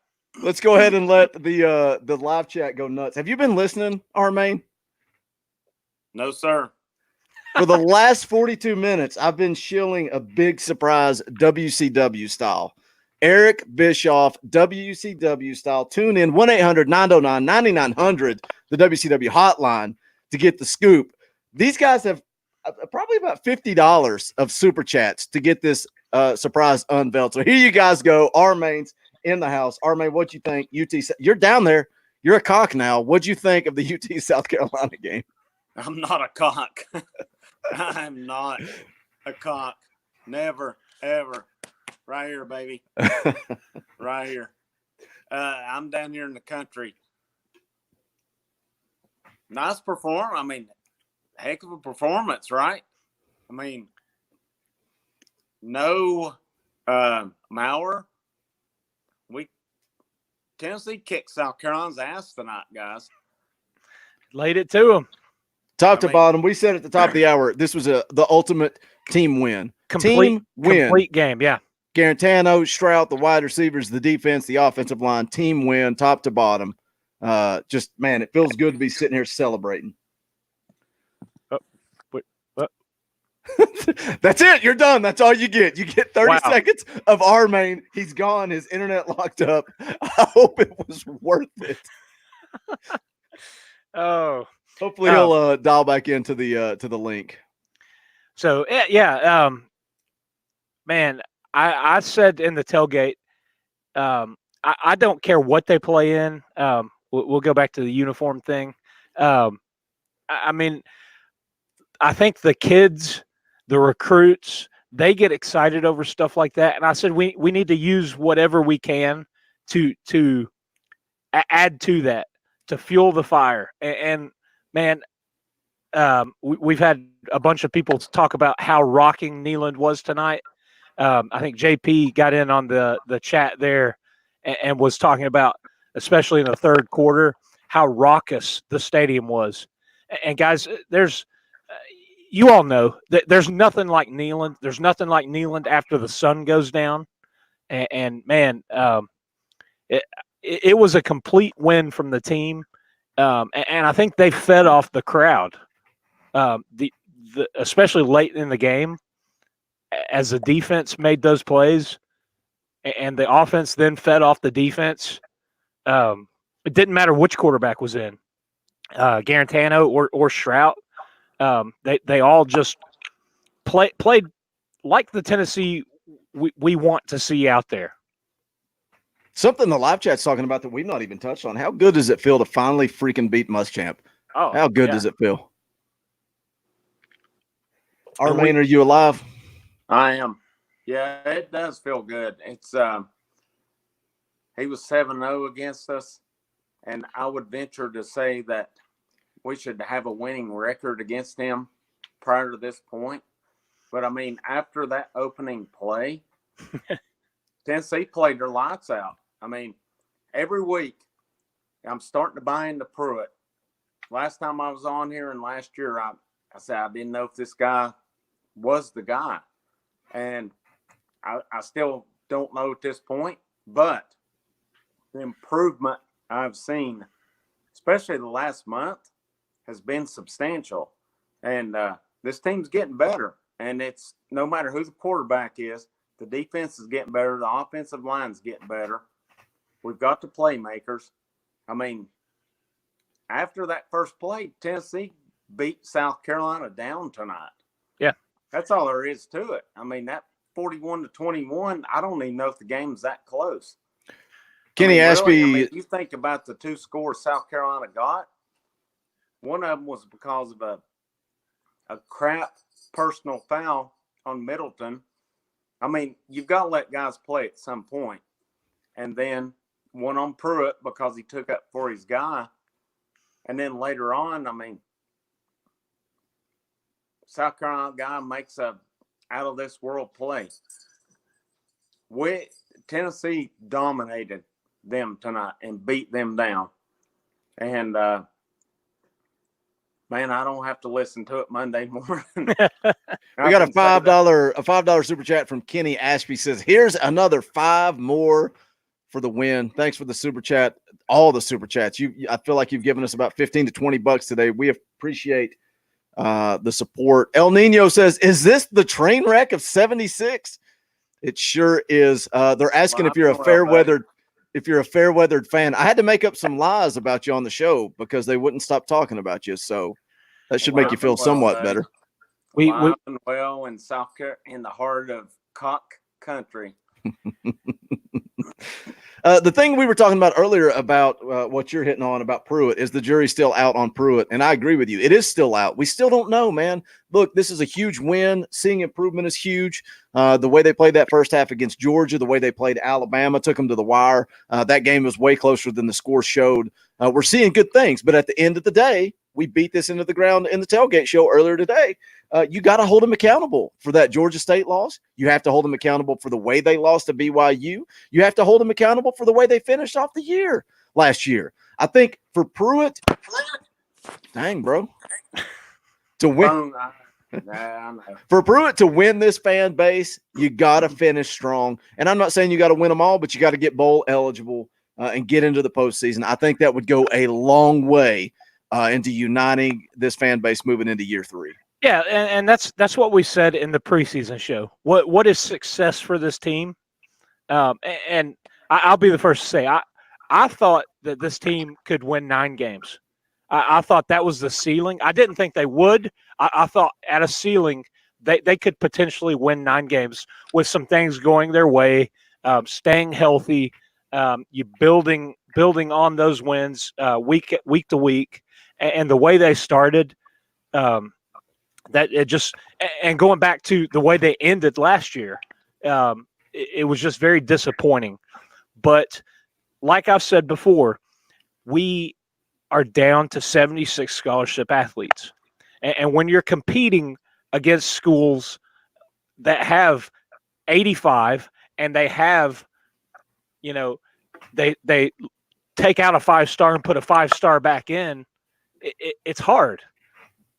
Let's go ahead and let the live chat go nuts. Have you been listening, Armaine? No, sir. For the last 42 minutes, I've been shilling a big surprise WCW style. Eric Bischoff, WCW style. Tune in 1-800-909-9900, the WCW hotline, to get the scoop. These guys have probably about $50 of super chats to get this surprise unveiled. So here you guys go. Armaine's in the house. Armaine, what'd you think? You're down there. You're a cock now. What'd you think of the UT South Carolina game? I'm not a cock. I'm not a cock. Never, ever. Right here, baby. Right here. I'm down here in the country. Nice performance. I mean, heck of a performance, right? I mean, no Maurer. Tennessee kicked South Carolina's ass tonight, guys. Laid it to them. Top to bottom. We said at the top of the hour, this was the ultimate team win. Complete game, yeah. Garantano, Stroud, the wide receivers, the defense, the offensive line, team win, top to bottom. Just, man, it feels good to be sitting here celebrating. That's it. You're done. That's all you get. You get 30 seconds of Armaine. He's gone. His internet locked up. I hope it was worth it. Oh. Hopefully he'll dial back into the link. So man, I said in the tailgate, I don't care what they play in. We'll go back to the uniform thing. I mean, I think the kids, the recruits, they get excited over stuff like that. And I said we need to use whatever we can to add to that, to fuel the fire. And man, we've had a bunch of people talk about how rocking Neyland was tonight. I think JP got in on the chat there and was talking about, especially in the third quarter, how raucous the stadium was. And guys, you all know that there's nothing like Neyland. There's nothing like Neyland after the sun goes down. And man, it was a complete win from the team. And I think they fed off the crowd, especially late in the game, as the defense made those plays, and the offense then fed off the defense. It didn't matter which quarterback was in, Garantano or Stroud. They all just played like the Tennessee we want to see out there. Something the live chat's talking about that we've not even touched on. How good does it feel to finally freaking beat Muschamp? Oh, how good does it feel? Armaine, are you alive? I am. Yeah, it does feel good. It's he was 7-0 against us, and I would venture to say that we should have a winning record against him prior to this point. But, I mean, after that opening play, Tennessee played their lights out. I mean, every week I'm starting to buy into Pruitt. Last time I was on here and last year, I said I didn't know if this guy was the guy. And I still don't know at this point, but the improvement I've seen, especially the last month, has been substantial. And this team's getting better. And it's no matter who the quarterback is, the defense is getting better. The offensive line's getting better. We've got the playmakers. I mean, after that first play, Tennessee beat South Carolina down tonight. Yeah. That's all there is to it. I mean, that 41-21, I don't even know if the game's that close. Kenny Ashby. Really, you think about the two scores South Carolina got, one of them was because of a crap personal foul on Middleton. I mean, you've got to let guys play at some point. And then one on Pruitt because he took up for his guy. And then later on, I mean, South Carolina guy makes a out of this world play. Tennessee dominated them tonight and beat them down. And man, I don't have to listen to it Monday morning. We got a $5 super chat from Kenny Ashby. Says, here's another 5 more for the win. Thanks for the super chat. All the super chats. I feel like you've given us about 15 to 20 bucks today. We appreciate the support. El Nino says, is this the train wreck of 76? It sure is. They're asking if you're a fair weathered fan. I had to make up some lies about you on the show because they wouldn't stop talking about you. So that should make you feel somewhat better. We well in South Carolina, in the heart of cock country. The thing we were talking about earlier about what you're hitting on about Pruitt is the jury's still out on Pruitt. And I agree with you. It is still out. We still don't know, man. Look, this is a huge win. Seeing improvement is huge. The way they played that first half against Georgia, the way they played Alabama, took them to the wire. That game was way closer than the score showed. We're seeing good things. But at the end of the day, we beat this into the ground in the tailgate show earlier today. You got to hold them accountable for that Georgia State loss. You have to hold them accountable for the way they lost to BYU. You have to hold them accountable for the way they finished off the year last year. I think for Pruitt, dang, bro, to win. For Pruitt to win this fan base, you got to finish strong. And I'm not saying you got to win them all, but you got to get bowl eligible and get into the postseason. I think that would go a long way into uniting this fan base moving into year 3. Yeah, and that's what we said in the preseason show. What is success for this team? And I'll be the first to say I thought that this team could win 9 games. I thought that was the ceiling. I didn't think they would. I thought at a ceiling they could potentially win 9 games with some things going their way, staying healthy, you building on those wins week to week, and the way they started. That it just, and going back to the way they ended last year, it was just very disappointing. But like I've said before, we are down to 76 scholarship athletes. And when you're competing against schools that have 85 and they have, they take out a 5-star and put a 5-star back in, it's hard.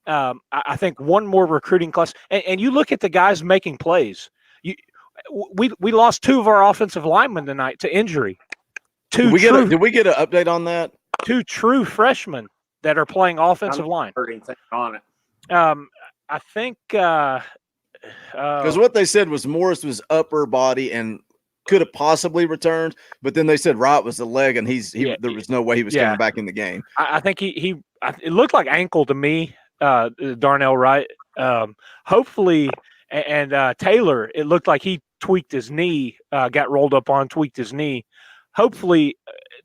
I think one more recruiting class, and you look at the guys making plays. We lost 2 of our offensive linemen tonight to injury. Did we get an update on that? 2 true freshmen that are playing offensive line. On it. I think because what they said was Morris was upper body and could have possibly returned, but then they said Wright was the leg, and there was no way he was coming back in the game. I think it looked like ankle to me. Darnell Wright. Hopefully, and Taylor, it looked like he tweaked his knee, got rolled up on, tweaked his knee. Hopefully,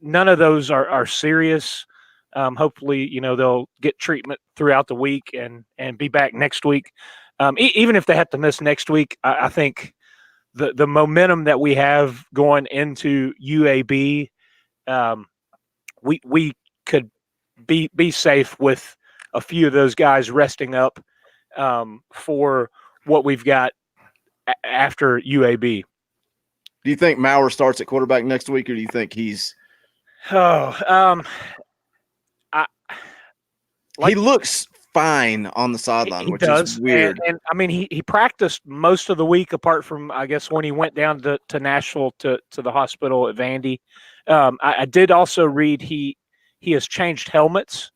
none of those are serious. Hopefully, they'll get treatment throughout the week and be back next week. Even if they have to miss next week, I think the momentum that we have going into UAB, we could be safe with a few of those guys resting up for what we've got after UAB. Do you think Maurer starts at quarterback next week, or do you think he's? He looks fine on the sideline, which is weird. And I mean, he practiced most of the week, apart from, I guess, when he went down to Nashville to the hospital at Vandy. I did also read he has changed helmets,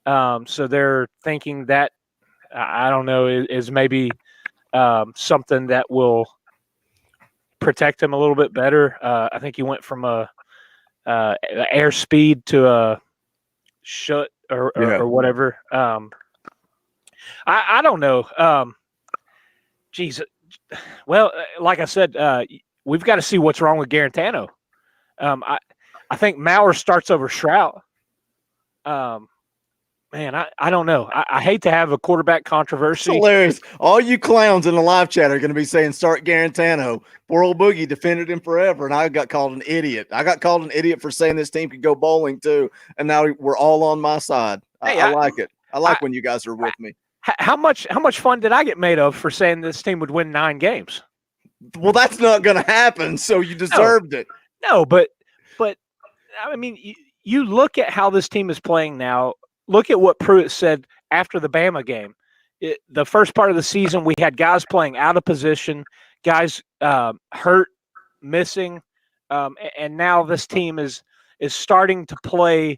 so they're thinking that, I don't know, is maybe something that will protect him a little bit better. I think he went from a airspeed to a shut or whatever. I don't know. Geez. Well, like I said, we've got to see what's wrong with Garantano. I think Maurer starts over Shrout. Man, I don't know. I hate to have a quarterback controversy. It's hilarious. All you clowns in the live chat are going to be saying start Garantano. Poor old Boogie defended him forever, and I got called an idiot. I got called an idiot for saying this team could go bowling too, and now we're all on my side. Hey, I like it. I like when you guys are with me. How much fun did I get made of for saying this team would win 9 games? Well, that's not going to happen, so you deserved it. No, but I mean, you look at how this team is playing now. Look at what Pruitt said after the Bama game. The first part of the season, we had guys playing out of position, guys hurt, missing, and now this team is starting to play.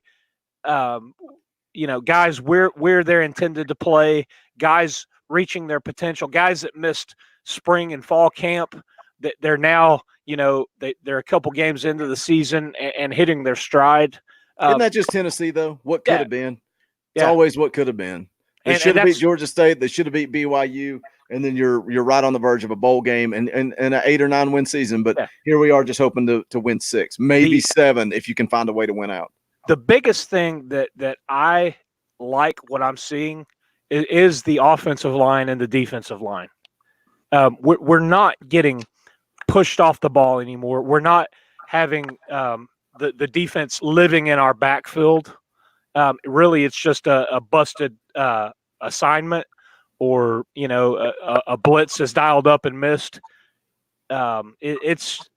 Guys where they're intended to play, guys reaching their potential, guys that missed spring and fall camp, that they're now, they're a couple games into the season and hitting their stride. Isn't that just Tennessee though? What could have been? It's always what could have been. They should have beat Georgia State. They should have beat BYU, and then you're right on the verge of a bowl game and an 8 or 9 win season. But here we are, just hoping to win 6, maybe 7, if you can find a way to win out. The biggest thing that I like what I'm seeing is the offensive line and the defensive line. We're not getting pushed off the ball anymore. We're not having the defense living in our backfield. Really, it's just a busted assignment, or a blitz is dialed up and missed. It's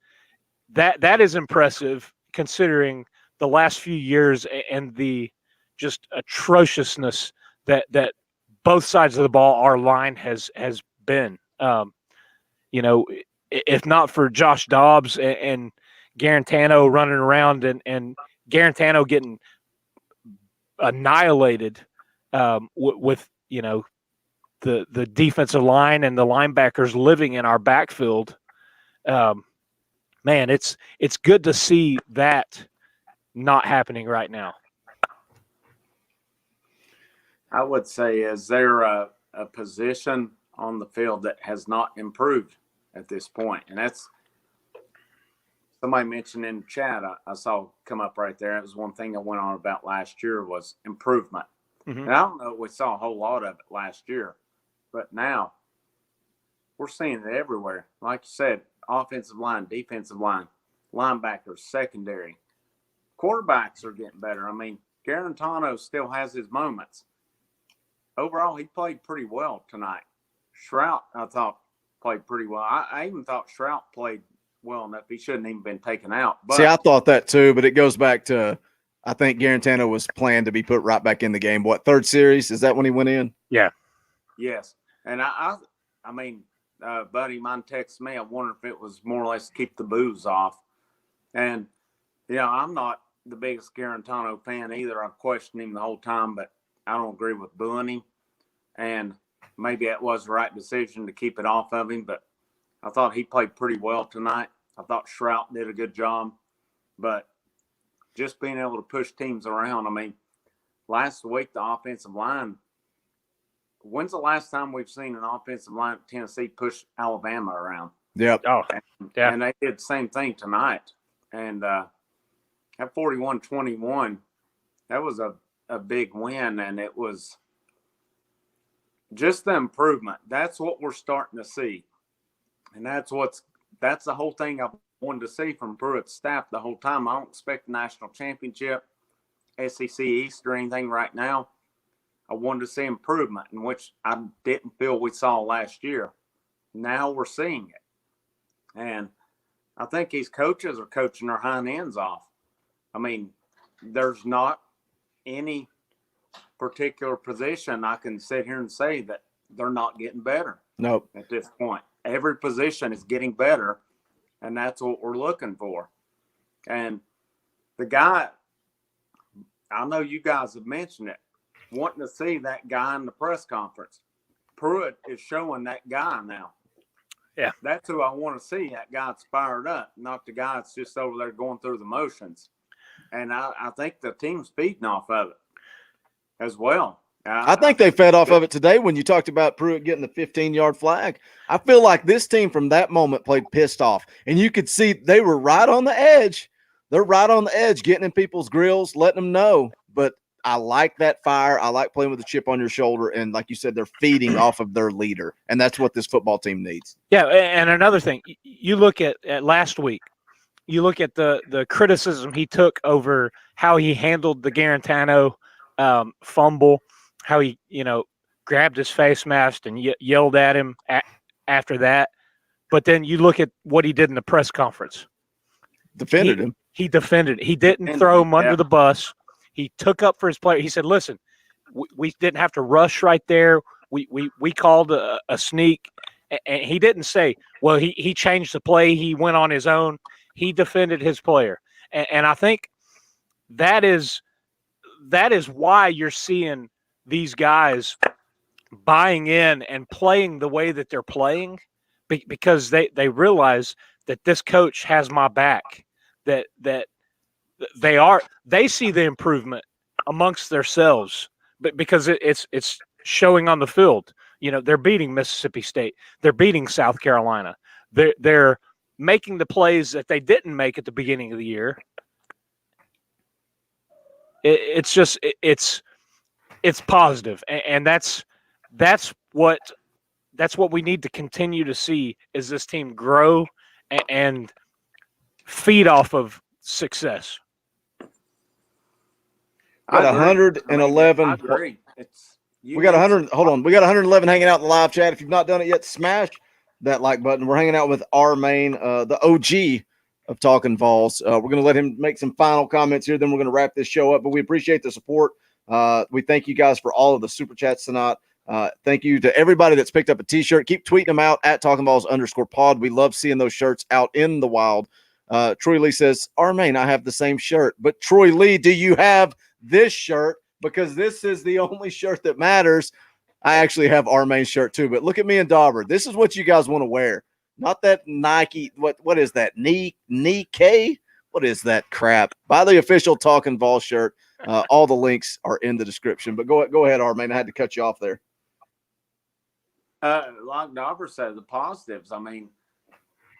that is impressive considering the last few years and the just atrociousness that both sides of the ball, our line has been. If not for Josh Dobbs and Garantano running around and Garantano getting annihilated with the defensive line and the linebackers living in our backfield, man, it's good to see that not happening right now. I would say, is there a position on the field that has not improved at this point? And that's somebody mentioned in the chat, I saw come up right there. It was one thing I went on about last year was improvement. Mm-hmm. And I don't know if we saw a whole lot of it last year, but now we're seeing it everywhere. Like you said, offensive line, defensive line, linebackers, secondary. Quarterbacks are getting better. I mean, Garantano still has his moments. Overall, he played pretty well tonight. Shrout, I thought, played pretty well. I even thought Shrout played well enough. He shouldn't even been taken out. But, see, I thought that too, but it goes back to, I think Garantano was planned to be put right back in the game. What, 3rd series? Is that when he went in? Yeah. Yes. And I mean, buddy mine texted me. I wonder if it was more or less keep the booze off. And, I'm not the biggest Garantano fan either. I've questioned him the whole time, but I don't agree with booing him. And maybe that was the right decision to keep it off of him, but I thought he played pretty well tonight. I thought Shrout did a good job, but just being able to push teams around. I mean, last week, the offensive line, when's the last time we've seen an offensive line at Tennessee push Alabama around? Yep. Oh, yeah. And they did the same thing tonight. And at 41-21, that was a big win, and it was just the improvement. That's what we're starting to see, and that's what's that's the whole thing I wanted to see from Pruitt's staff the whole time. I don't expect a national championship, SEC East or anything right now. I wanted to see improvement, in which I didn't feel we saw last year. Now we're seeing it. And I think these coaches are coaching their hind ends off. I mean, there's not any particular position I can sit here and say that they're not getting better. Nope. At this point, every position is getting better, and that's what we're looking for. And the guy, I know you guys have mentioned it, wanting to see that guy in the press conference. Pruitt is showing that guy now. Yeah. That's who I want to see, that guy that's fired up, not the guy that's just over there going through the motions. And I think the team's feeding off of it as well. I think they fed off of it today when you talked about Pruitt getting the 15-yard flag. I feel like this team from that moment played pissed off, and you could see they were right on the edge. They're right on the edge, getting in people's grills, letting them know. But I like that fire. I like playing with a chip on your shoulder, and like you said, they're feeding off of their leader, and that's what this football team needs. Yeah, and another thing, you look at last week, you look at the criticism he took over how he handled the Garantano fumble, how he, grabbed his face mask and yelled at him after that. But then you look at what he did in the press conference. Defended him. He defended. He didn't throw him under the bus. He took up for his player. He said, listen, we didn't have to rush right there. We called a sneak. And he didn't say, well, he changed the play. He went on his own. He defended his player. And I think that is why you're seeing these guys buying in and playing the way that they're playing, because they realize that this coach has my back, that they see the improvement amongst themselves, but because it's showing on the field. They're beating Mississippi State. They're beating South Carolina. They're making the plays that they didn't make at the beginning of the year. It's positive, and that's what we need to continue to see, is this team grow and feed off of success. We got 111. I agree. We got 100. Hold on. We got 111 hanging out in the live chat. If you've not done it yet, smash that like button. We're hanging out with our main, the OG of Talkin VAWLS. We're going to let him make some final comments here. Then we're going to wrap this show up. But we appreciate the support. We thank you guys for all of the super chats tonight. Thank you to everybody that's picked up a T-shirt. Keep tweeting them out at TalkinVAWLS_pod. We love seeing those shirts out in the wild. Troy Lee says, Armaine, I have the same shirt. But Troy Lee, do you have this shirt? Because this is the only shirt that matters. I actually have Armaine's shirt too. But look at me and Dauber. This is what you guys want to wear. Not that Nike. What is that? Knee K? What is that crap? Buy the official Talkin VAWLS shirt. All the links are in the description. But go ahead, Armaine. I had to cut you off there. Like Dauber said, the positives. I mean,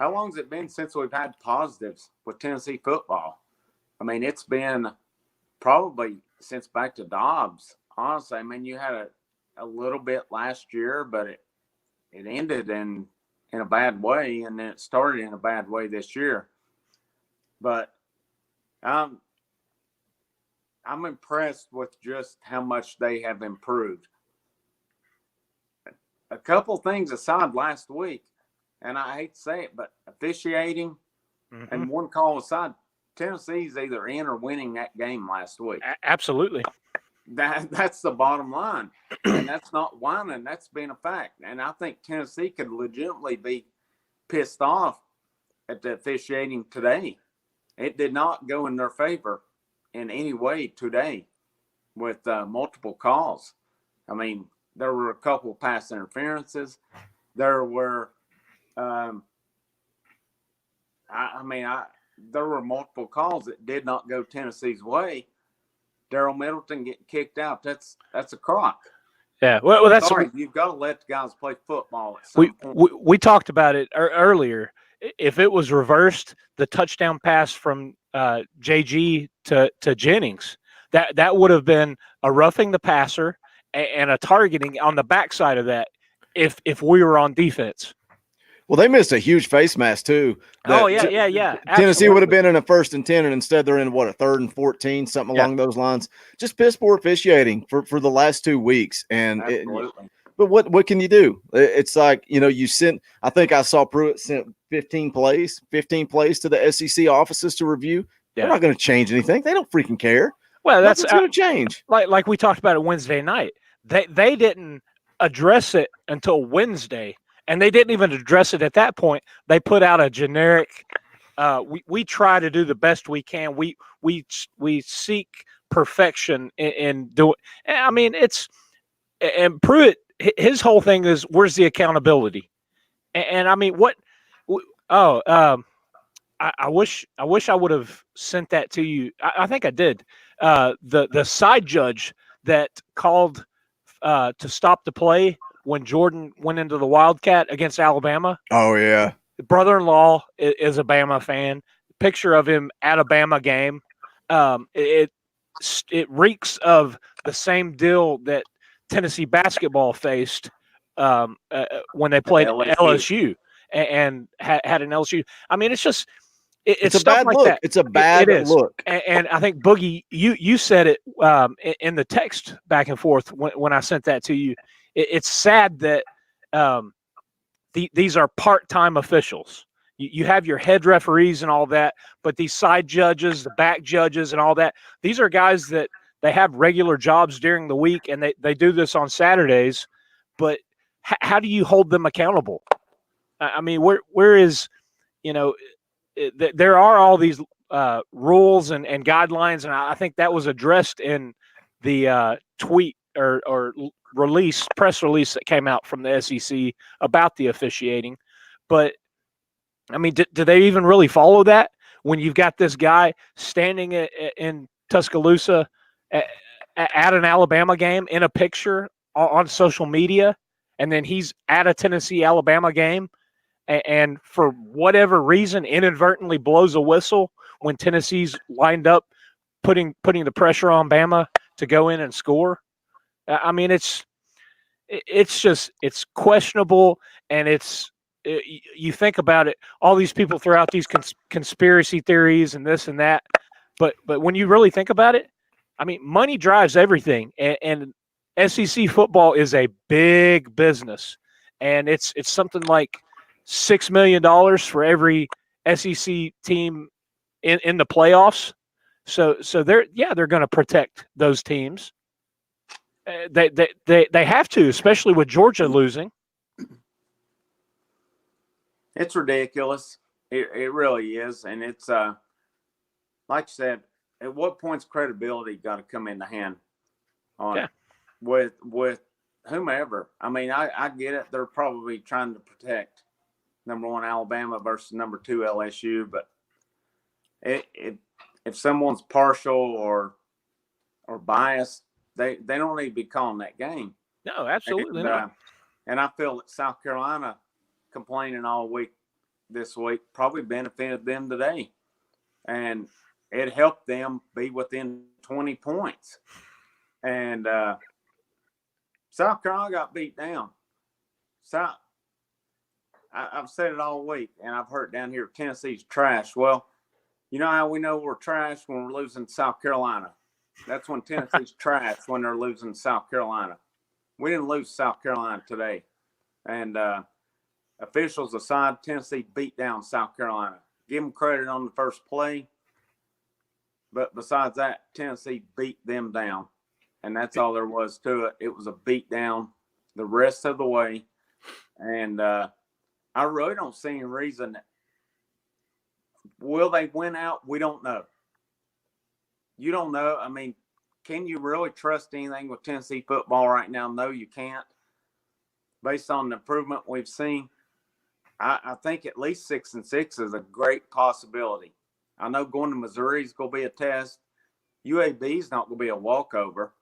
how long has it been since we've had positives with Tennessee football? I mean, it's been probably since back to Dobbs. Honestly, I mean, you had a little bit last year, but it ended in a bad way, and then it started in a bad way this year. But I'm impressed with just how much they have improved. A couple things aside last week, and I hate to say it, but officiating and one call aside, Tennessee's either in or winning that game last week. Absolutely. That's the bottom line. And that's not whining. That's been a fact. And I think Tennessee could legitimately be pissed off at the officiating today. It did not go in their favor in any way today with multiple calls. I mean, there were a couple of pass interferences. There were there were multiple calls that did not go Tennessee's way. Daryl Middleton getting kicked out. That's a crock. Yeah. Well, that's sorry. You've got to let the guys play football at some point. We talked about it earlier. If it was reversed, the touchdown pass from JG to Jennings, that would have been a roughing the passer and a targeting on the backside of that if we were on defense. Well, they missed a huge face mask too. Oh yeah. Tennessee would have Absolutely. been in a 1st and 10, and instead they're in what, a 3rd and 14, something Yeah. along those lines. Just piss poor officiating for the last 2 weeks, and Absolutely. but what can you do? It's like, you sent. I think I saw Pruitt sent 15 plays to the SEC offices to review. Yeah. They're not going to change anything. They don't freaking care. Well, that's Nothing's going to change. like we talked about it Wednesday night. They didn't address it until Wednesday, and they didn't even address it at that point. They put out a generic. We try to do the best we can. We seek perfection in doing. I mean, and Pruitt. His whole thing is, where's the accountability? And I mean, what? I wish I would have sent that to you. I think I did. The side judge that called to stop the play when Jordan went into the Wildcat against Alabama. Oh yeah. Brother-in-law is a Bama fan. Picture of him at a Bama game. It reeks of the same deal that Tennessee basketball faced when they played LSU and had an LSU. I mean, it's just it's a stuff bad like look. that. It's a bad look. And I think Boogie, you said it in the text back and forth when I sent that to you. It's sad that these are part-time officials. You have your head referees and all that, but these side judges, the back judges and all that, these are guys that they have regular jobs during the week, and they do this on Saturdays. But how do you hold them accountable? I mean, where is, there are all these rules and guidelines, and I think that was addressed in the tweet or press release that came out from the SEC about the officiating. But I mean, do they even really follow that when you've got this guy standing in Tuscaloosa at an Alabama game in a picture on social media, and then he's at a Tennessee-Alabama game, and for whatever reason inadvertently blows a whistle when Tennessee's lined up putting the pressure on Bama to go in and score? I mean, it's questionable, and you think about it, all these people throw out these conspiracy theories and this and that, but when you really think about it, I mean, money drives everything, and SEC football is a big business, and it's something like $6 million for every SEC team in the playoffs. So they're going to protect those teams. They have to, especially with Georgia losing. It's ridiculous. It really is, and it's like you said. At what point's credibility got to come into hand on with whomever? I mean, I get it. They're probably trying to protect number 1 Alabama versus number 2 LSU, but if someone's partial or biased, they don't need to be calling that game. No, absolutely not. And I feel that South Carolina complaining all week this week probably benefited them today, and it helped them be within 20 points. And South Carolina got beat down. I've said it all week, and I've heard down here Tennessee's trash. Well, you know how we know we're trash? When we're losing to South Carolina. That's when Tennessee's trash, when they're losing to South Carolina. We didn't lose South Carolina today. And officials aside, Tennessee beat down South Carolina. Give them credit on the first play. But besides that, Tennessee beat them down. And that's all there was to it. It was a beat down the rest of the way. And I really don't see any reason. Will they win out? We don't know. You don't know. I mean, can you really trust anything with Tennessee football right now? No, you can't. Based on the improvement we've seen, I think at least 6-6 is a great possibility. I know going to Missouri is going to be a test. UAB is not going to be a walkover.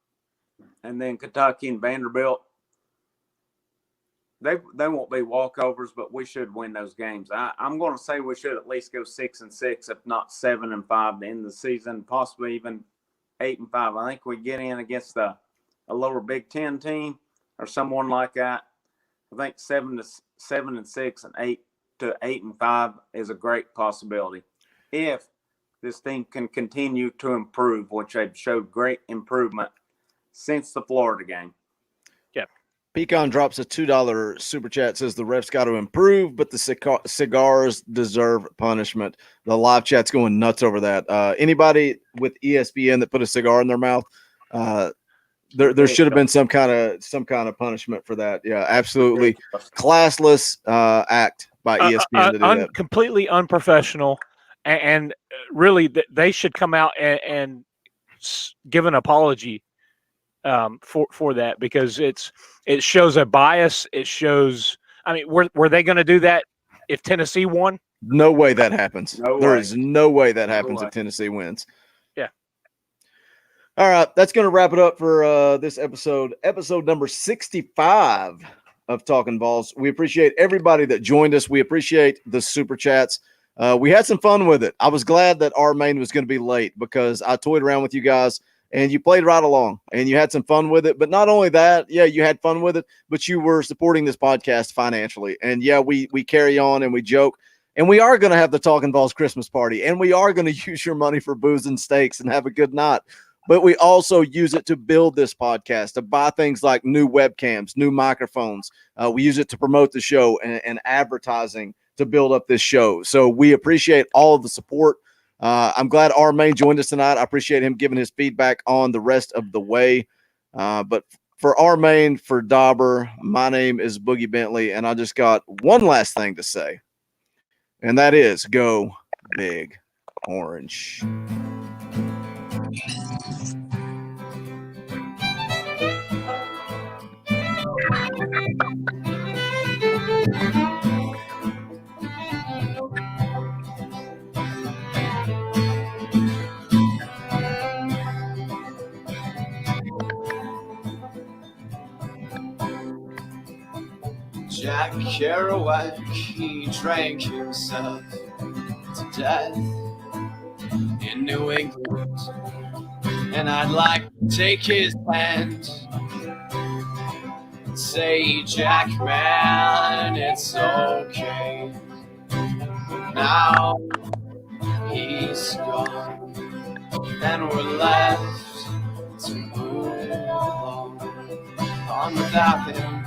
And then Kentucky and Vanderbilt, they won't be walkovers, but we should win those games. I'm going to say we should at least go 6-6, if not 7-5 to end the season, possibly even 8-5. I think we get in against a lower Big Ten team or someone like that. I think 7-6 and to 8-5 is a great possibility if this team can continue to improve, which they've showed great improvement since the Florida game. Pecan drops a $2 super chat, says the refs got to improve, but the cigars deserve punishment. The live chat's going nuts over that. Anybody with ESPN that put a cigar in their mouth, there should have been some kind of punishment for that. Yeah, absolutely classless act by ESPN to do that. Completely unprofessional, and really they should come out and give an apology for that, because it shows a bias. It shows. I mean, were they going to do that if Tennessee won? No way that happens. There is no way that happens way. if Tennessee wins. Yeah. All right, that's going to wrap it up for this episode number 65 of Talkin VAWLS. We appreciate everybody that joined us. We appreciate the super chats. We had some fun with it. I was glad that our main was going to be late because I toyed around with you guys and you played right along and you had some fun with it. But not only that, yeah, you had fun with it, but you were supporting this podcast financially. And yeah, we carry on and we joke. And we are going to have the Talkin VAWLS Christmas party, and we are going to use your money for booze and steaks and have a good night. But we also use it to build this podcast, to buy things like new webcams, new microphones. We use it to promote the show and advertising to build up this show. So we appreciate all of the support. I'm glad our main joined us tonight. I appreciate him giving his feedback on the rest of the way. But for our main, for Dauber, my name is Boogie Bentley, and I just got one last thing to say, and that is go Big Orange. Jack Kerouac, he drank himself to death in New England, and I'd like to take his hand and say, Jack, man, it's okay. Now he's gone, and we're left to move on without him.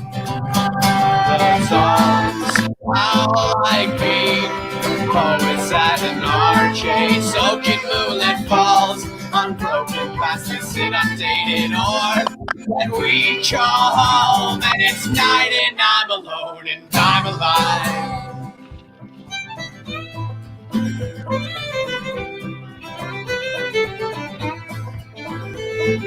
The songs how like me, poets at an arcade, soaking moonlit falls on broken glasses inundated ore. And we call home, and it's night, and I'm alone, and I'm alive.